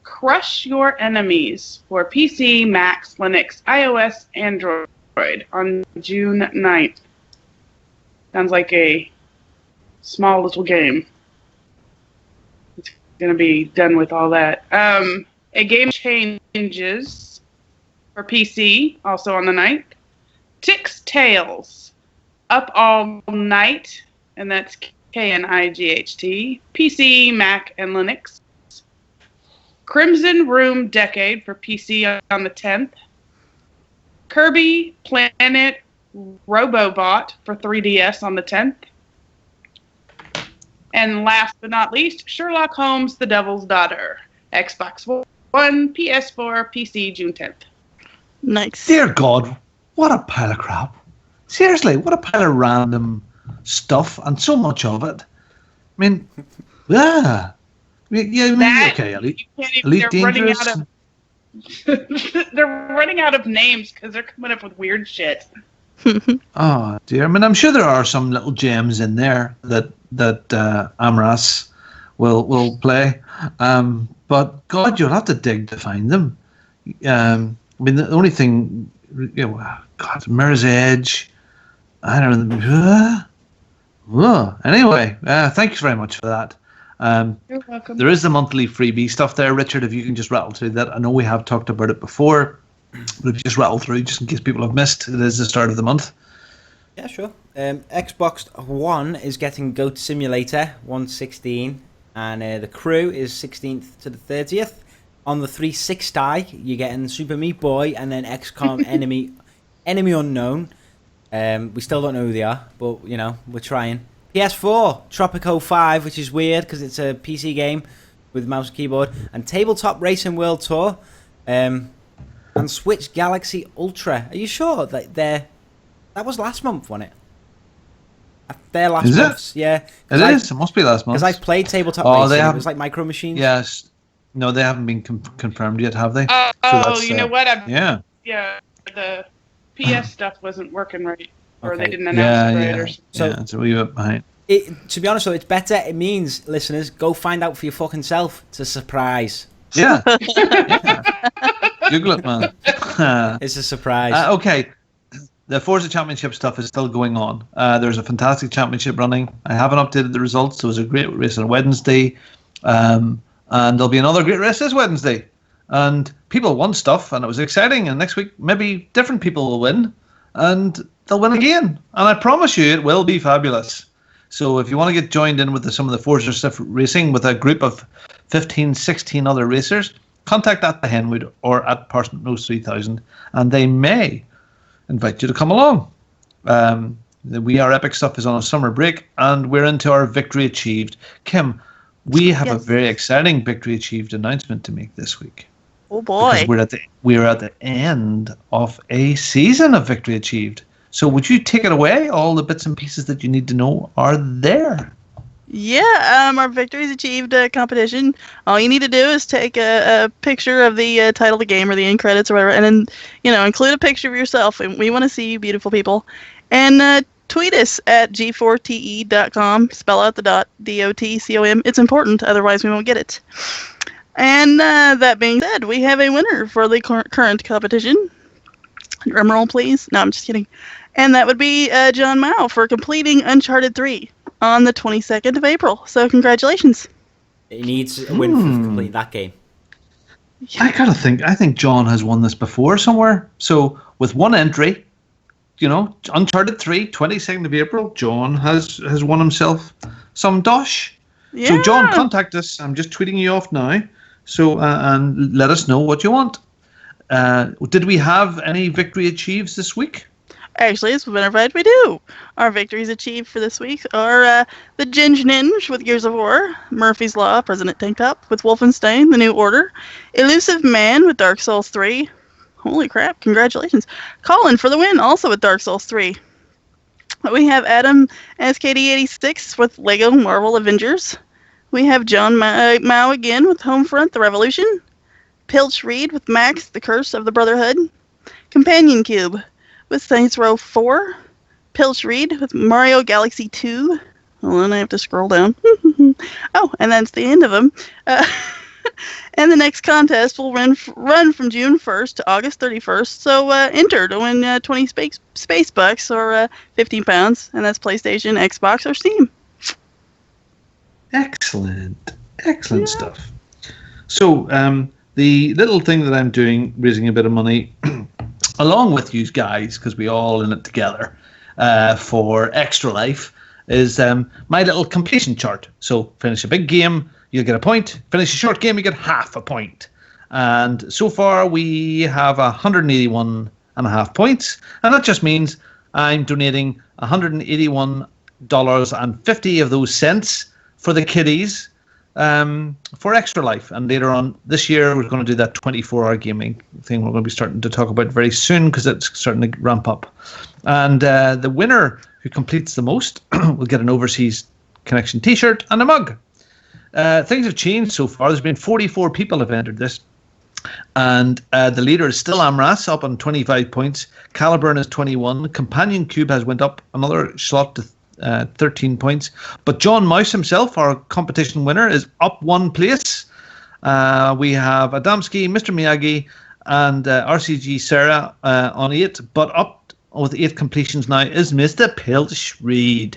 Crush Your Enemies for PC, Mac, Linux, iOS, Android on June 9th. Sounds like a small little game. It's going to be done with all that. A Game Changes for PC, also on the 9th. Tix Tales, Up All Night, and that's KNIGHT, PC, Mac, and Linux. Crimson Room Decade for PC on the 10th. Kirby Planet Robobot for 3DS on the 10th. And last but not least, Sherlock Holmes, The Devil's Daughter, Xbox One, PS4, PC, June 10th. Nice. Dear God, what a pile of crap. Seriously, what a pile of random stuff and so much of it. I mean, yeah. Okay, Elite Dangerous. They're running out of names because they're coming up with weird shit. Oh dear! I mean, I'm sure there are some little gems in there that Amras will play. but God, you'll have to dig to find them. I mean, the only thing, God, Mirror's Edge. I don't know. Anyway, thank you very much for that. You're welcome. There is the monthly freebie stuff there, Richard. If you can just rattle through that. I know we have talked about it before, but if you just rattle through, just in case people have missed, it is the start of the month. Yeah, sure. Xbox One is getting Goat Simulator 116, and the Crew is 16th to the 30th. On the 360, you're getting Super Meat Boy and then XCOM Enemy Unknown. We still don't know who they are, but we're trying. PS4 Tropico 5, which is weird because it's a PC game with mouse and keyboard, and Tabletop Racing World Tour, and Switch Galaxy Ultra. Are you sure that that was last month, wasn't it? Their last month, yeah. It is. It must be last month. Because I've played Tabletop Racing. It was like Micro Machines. Yes. No, they haven't been confirmed yet, have they? You know what? Yeah. Yeah, the PS stuff wasn't working right, or they didn't announce it right, or something. So it's a wee bit behind. To be honest, though, it's better. It means, listeners, go find out for your fucking self. It's a surprise. Yeah. Google it, man. It's a surprise. Okay. The Forza Championship stuff is still going on. There's a fantastic championship running. I haven't updated the results. There was a great race on Wednesday. And there'll be another great race this Wednesday. And people won stuff, and it was exciting. And next week, maybe different people will win. And they'll win again. And I promise you, it will be fabulous. So if you want to get joined in with some of the Forza stuff racing with a group of 15, 16 other racers, contact at the Henwood or at Parsnip Knows 3000, and they may invite you to come along. The We Are Epic stuff is on a summer break, and we're into our Victory Achieved. Kim, we have a very exciting Victory Achieved announcement to make this week. Oh boy! Because we're at the end of a season of Victory Achieved. So would you take it away? All the bits and pieces that you need to know are there. Yeah, our Victories Achieved competition. All you need to do is take a picture of the title of the game or the end credits or whatever, and then include a picture of yourself. And we want to see you, beautiful people. And tweet us at g4te.com. Spell out the .dotcom. It's important, otherwise we won't get it. And that being said, we have a winner for the current competition. Drumroll, please. No, I'm just kidding. And that would be John Mao for completing Uncharted 3 on the 22nd of April. So congratulations. It needs a win to complete that game. I gotta think. I think John has won this before somewhere. So with one entry, Uncharted 3, 22nd of April, John has won himself some dosh. Yeah. So John, contact us. I'm just tweeting you off now. So and let us know what you want. Did we have any Victory Achieves this week? Actually, as a matter of fact, we do. Our Victories Achieved for this week are the Ginge Ninja with Gears of War, Murphy's Law, President Tank Top with Wolfenstein, The New Order, Elusive Man with Dark Souls 3. Holy crap, congratulations. Colin for the win, also with Dark Souls 3. We have Adam SKD86 with Lego Marvel Avengers. We have John Mao again with Homefront, The Revolution. Pilch Reed with Max, The Curse of the Brotherhood. Companion Cube with Saints Row 4. Pilch Reed with Mario Galaxy 2. Hold on, I have to scroll down. Oh, and that's the end of them. And the next contest will run from June 1st to August 31st. So enter to win 20 space bucks or 15 pounds. And that's PlayStation, Xbox, or Steam. Excellent stuff. So the little thing that I'm doing, raising a bit of money, along with you guys, because we all in it together, for Extra Life, is my little completion chart. So finish a big game, you'll get a point. Finish a short game, you get half a point. And so far we have 181.5 points, and that just means I'm donating $181.50 of those cents for the kiddies, for Extra Life. And later on this year, we're going to do that 24-hour gaming thing we're going to be starting to talk about very soon, because it's starting to ramp up. And the winner who completes the most will get an Overseas Connection t-shirt and a mug. Things have changed so far. There's been 44 people have entered this. And the leader is still Amras, up on 25 points. Caliburn is 21. Companion Cube has went up another slot to 13 points. But John Mouse himself, our competition winner, is up one place We have Adamski, Mr. Miyagi, and RCG Sarah on 8. But up with 8 completions now is Mr. Pilchreed.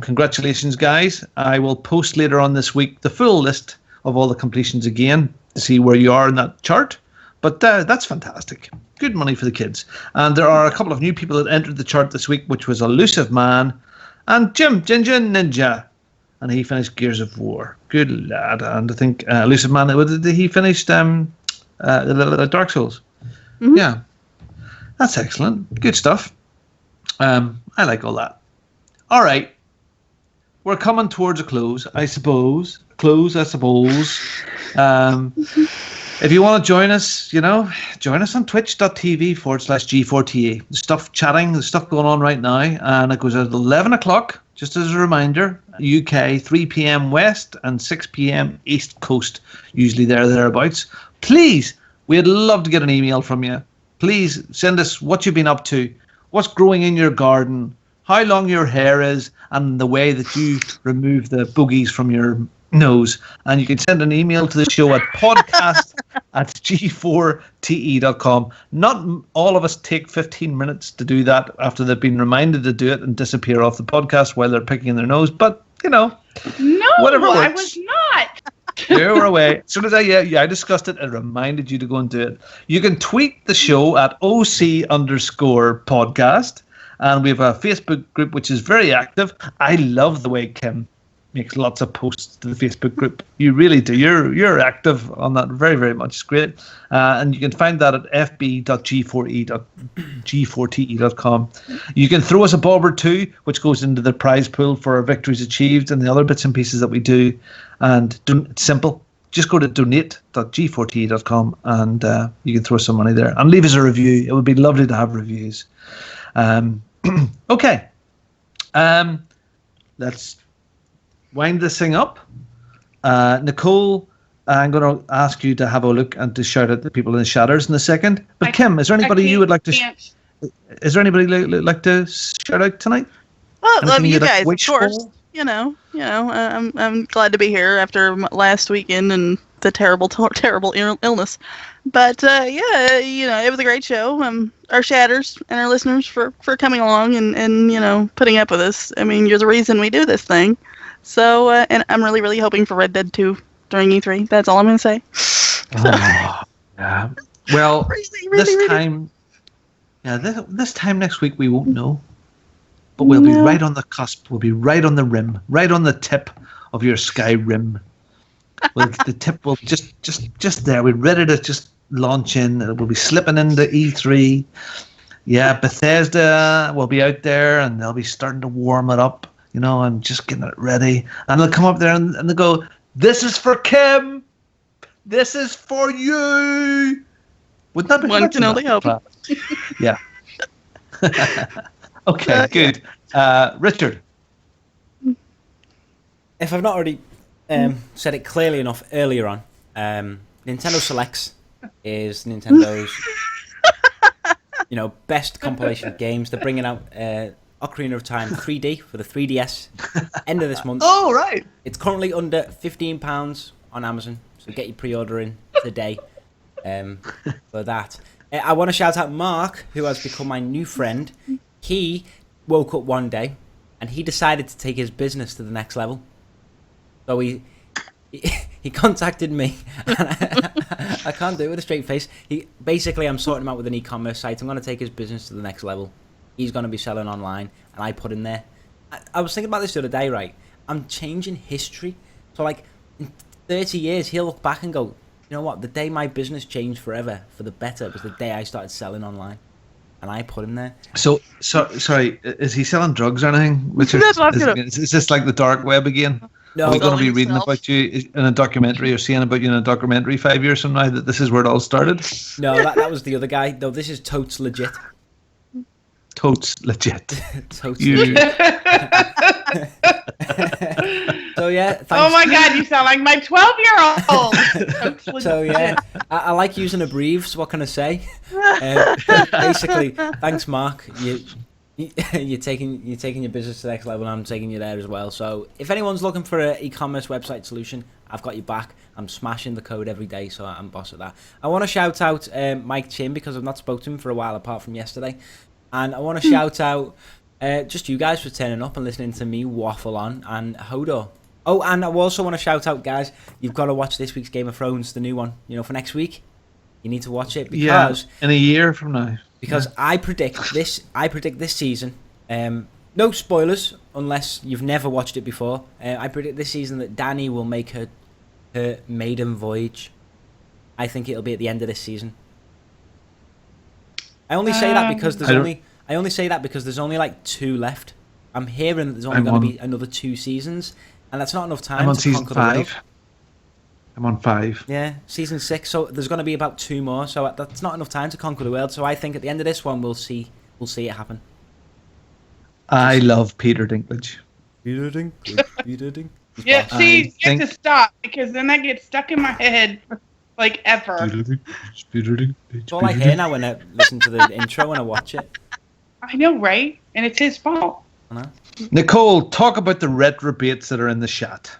Congratulations, guys. I will post later on this week the full list of all the completions again to see where you are in that chart. But that's fantastic. Good money for the kids. And there are a couple of new people that entered the chart this week, which was Elusive Man and Jim Ginger Ninja. And he finished Gears of War. Good lad. And I think Elusive Man, he finished Dark Souls. Mm-hmm. Yeah. That's excellent. Good stuff. I like all that. All right. We're coming towards a close, I suppose. If you want to join us, join us on twitch.tv/G4TA. The stuff going on right now. And it goes at 11 o'clock, just as a reminder. UK, 3 p.m. West and 6 p.m. East Coast, usually thereabouts. Please, we'd love to get an email from you. Please send us what you've been up to, what's growing in your garden, how long your hair is, and the way that you remove the boogies from your nose. And you can send an email to the show at podcast@g4te.com. Not all of us take 15 minutes to do that after they've been reminded to do it and disappear off the podcast while they're picking their nose. But, No, whatever works. I was not. You were away. As soon as I discussed it, I reminded you to go and do it. You can tweet the show at OC_podcast. And we have a Facebook group which is very active. I love the way Kim makes lots of posts to the Facebook group. You really do. You're active on that very, very much. It's great. And you can find that at fb.g4te.com. You can throw us a bob or two, which goes into the prize pool for our victories achieved and the other bits and pieces that we do. And it's simple. Just go to donate.g4te.com and you can throw some money there. And leave us a review. It would be lovely to have reviews. Okay. Let's wind this thing up. Nicole, I'm going to ask you to have a look and to shout at the people in the shadows in a second. But Kim, is there anybody you would like to? Is there anybody like to shout out tonight? Well, love you guys, of course. I'm glad to be here after last weekend and the terrible illness. But it was a great show. Our shatters and our listeners for coming along and putting up with us. I mean, you're the reason we do this thing. So and I'm really, really hoping for Red Dead 2 during E3. That's all I'm going to say. Oh, yeah. Well, this time next week we won't know, but we'll be right on the cusp. We'll be right on the rim, right on the tip of your sky rim. Well, the tip will just there. We're ready to just launch in. We'll be slipping into E3. Yeah, Bethesda will be out there and they'll be starting to warm it up, and just getting it ready. And they'll come up there and they'll go, "This is for Kim. This is for you." Wouldn't that be one can only hope? Yeah. Okay, good. Richard. If I've not already said it clearly enough earlier on, Nintendo Selects is Nintendo's best compilation of games. They're bringing out Ocarina of Time 3D for the 3DS end of this month. Oh, right. It's currently under £15 on Amazon, so get your pre-order in today for that. I want to shout out Mark, who has become my new friend. He woke up one day and he decided to take his business to the next level. So he contacted me, and I can't do it with a straight face. I'm sorting him out with an e-commerce site. I'm going to take his business to the next level. He's going to be selling online, and I put in there. I was thinking about this the other day, right? I'm changing history. So, like, in 30 years, he'll look back and go, you know what? The day my business changed forever for the better was the day I started selling online. And I put him there. So sorry, is he selling drugs or anything? Richard? Is this like the dark web again? No, are we going to be reading about you in a documentary or seeing about you in a documentary 5 years from now that this is where it all started? No, that was the other guy. No, this is totes legit. Totes legit. Totes legit. So yeah. Thanks. Oh my God, you sound like my 12-year-old. So yeah, I like using abbreviations. What can I say? Basically, thanks, Mark. You're taking your business to the next level, and I'm taking you there as well. So if anyone's looking for an e-commerce website solution, I've got your back. I'm smashing the code every day, so I'm boss at that. I want to shout out Mike Chin, because I've not spoken to him for a while apart from yesterday. And I want to shout out just you guys for turning up and listening to me waffle on, and Hodor. Oh, and I also want to shout out, guys, you've got to watch this week's Game of Thrones, the new one, for next week. You need to watch it, because in a year from now. Because I predict this season, no spoilers unless you've never watched it before. I predict this season that Dany will make her maiden voyage. I think it'll be at the end of this season. I only say that because there's only like 2 left. I'm hearing that there's only going to be another 2 seasons, and that's not enough time. I'm on to season conquer 5. the world. I'm on 5. Yeah, season 6. So there's going to be about 2 more. So that's not enough time to conquer the world. So I think at the end of this one, we'll see it happen. I love Peter Dinklage. Peter Dinklage. Yeah, see, you have to stop, because then that gets stuck in my head like ever. That's all I hear now when I listen to the intro when I watch it. I know, right? And it's his fault. I know. Nicole, talk about the retrobates that are in the chat.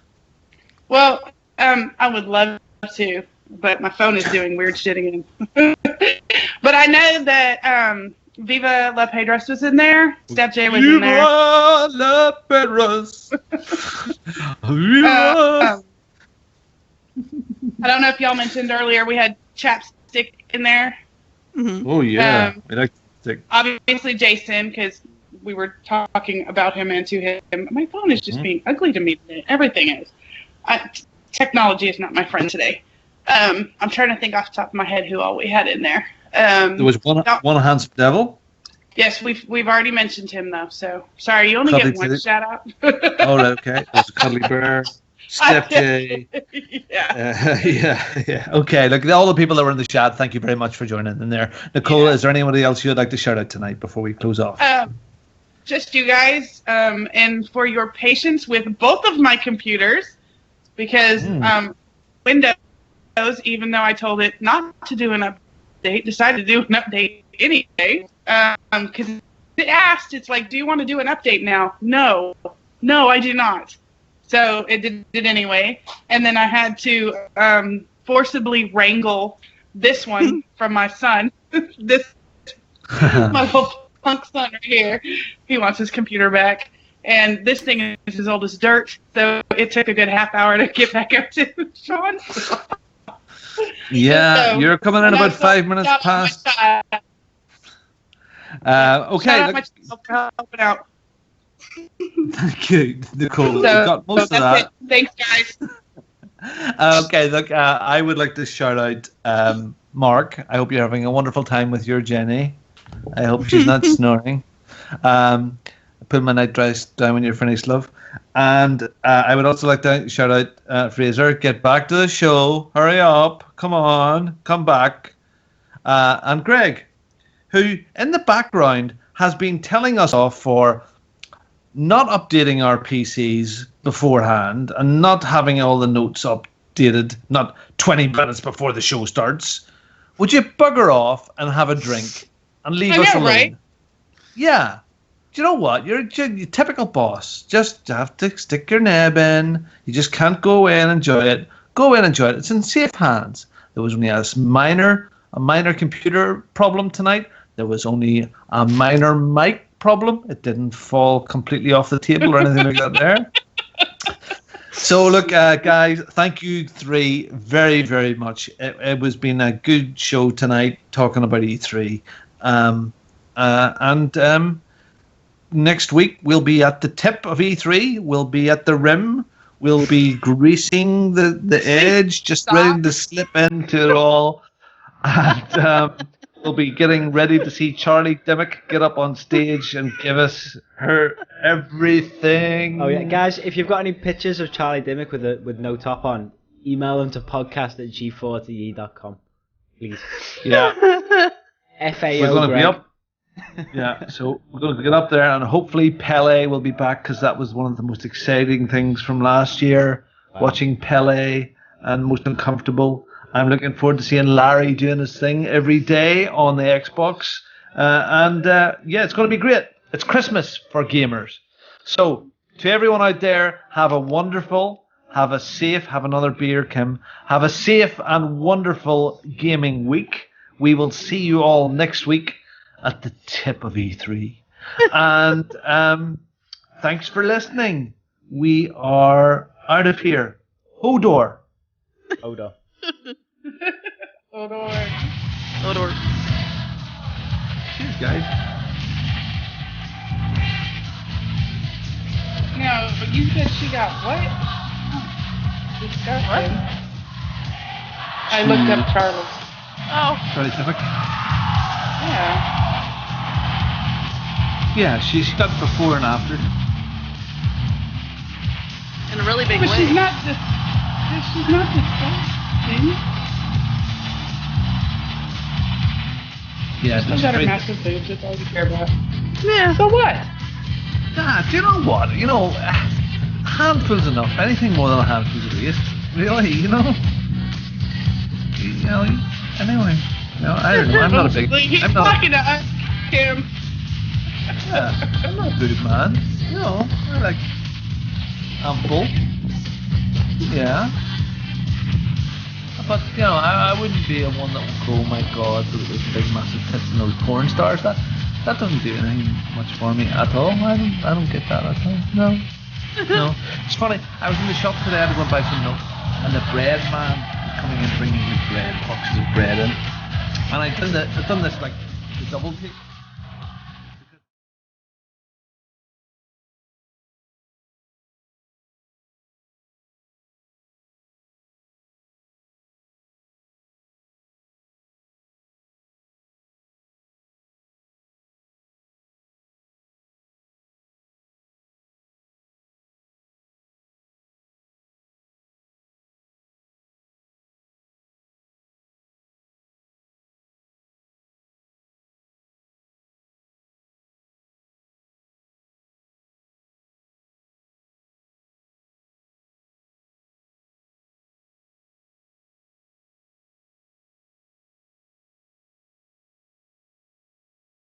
Well, I would love to, but my phone is doing weird shit again. But I know that Viva La Pedros was in there. Steph J was in there. Viva La Pedros. Viva. I don't know if y'all mentioned earlier, we had Chapstick in there. Mm-hmm. Oh yeah, we like to. Obviously Jason, because we were talking about him and to him. My phone is just being ugly to me today. Everything is. Technology is not my friend today. I'm trying to think off the top of my head who all we had in there. There was one handsome devil. Yes, we've already mentioned him though. So sorry, you only Cuddly get one Titty. shout out. Oh, right, okay. There's a Cuddly Bear. Steph J. Yeah. Yeah. Okay, look, all the people that were in the chat, thank you very much for joining in there. Nicole, is there anybody else you'd like to shout out tonight before we close off? Just you guys, and for your patience with both of my computers, because Windows, even though I told it not to do an update, decided to do an update anyway. Because it asked, it's like, do you want to do an update now? No, I do not. So it did it anyway. And then I had to forcibly wrangle this one from my son. My little punk son right here. He wants his computer back. And this thing is as old as dirt. So it took a good half hour to get back up to Sean. Yeah, So, you're coming in about 5 minutes past. Okay. Much for helping out. Thank you, Nicole. We So, got most of that's that. it. Thanks, guys. Okay, look, I would like to shout out Mark. I hope you're having a wonderful time with your Jenny. I hope she's not snoring. Put my night dress down when you're finished, love. And I would also like to shout out Fraser. Get back to the show. Hurry up. Come on. Come back. And Greg, who in the background has been telling us off for not updating our PCs beforehand and not having all the notes updated, not 20 minutes before the show starts. Would you bugger off and have a drink and leave us alone? Right? Yeah. Do you know what? You're a typical boss. Just have to stick your neb in. You just can't go in and enjoy it. Go in and enjoy it. It's in safe hands. There was only a minor computer problem tonight. There was only a minor mic problem. It didn't fall completely off the table or anything like that there. So look, guys, thank you 3 very, very much. It was been a good show tonight talking about E3. Next week we'll be at the tip of E3. We'll be at the rim. We'll be greasing the edge, just ready to slip into it all. And we'll be getting ready to see Charlie Dimmock get up on stage and give us her everything. Oh yeah, guys! If you've got any pictures of Charlie Dimmock with no top on, email them to podcast@g40e.com, please. Yeah. FAO. We're going to Greg. be up. Yeah, so we're going to get up there, and hopefully Pele will be back, because that was one of the most exciting things from last year. Wow. Watching Pele and Most Uncomfortable. I'm looking forward to seeing Larry doing his thing every day on the Xbox. Yeah, it's going to be great. It's Christmas for gamers. So, to everyone out there, have a safe, have another beer, Kim. Have a safe and wonderful gaming week. We will see you all next week at the tip of E3. And thanks for listening. We are out of here. Hodor. Hodor. Odor. Cheers, guys. No, but you said she got what? Disgusting. I looked up Charles. Oh, Charlie Tippett. Yeah. Yeah, she's got before and after. in a really big But way. she's not disgusting. Yeah, She's got her massive boobs. That's all you care about. Yeah. So what? Do you know what? Handfuls enough. Anything more than a handful's a waste. Really, Anyway, I don't know. I'm not a big. He's I'm not. talking to us, Kim. Yeah, I'm not a boob man. I like ample. Yeah. But I wouldn't be a one that would go, oh my god, those big massive tits and those porn stars. That doesn't do anything much for me at all. I don't get that at all. No. No. It's funny. I was in the shop today. I had to go and buy some milk, and the bread man was coming in bringing me bread, boxes of bread in, and I've done this like the double take.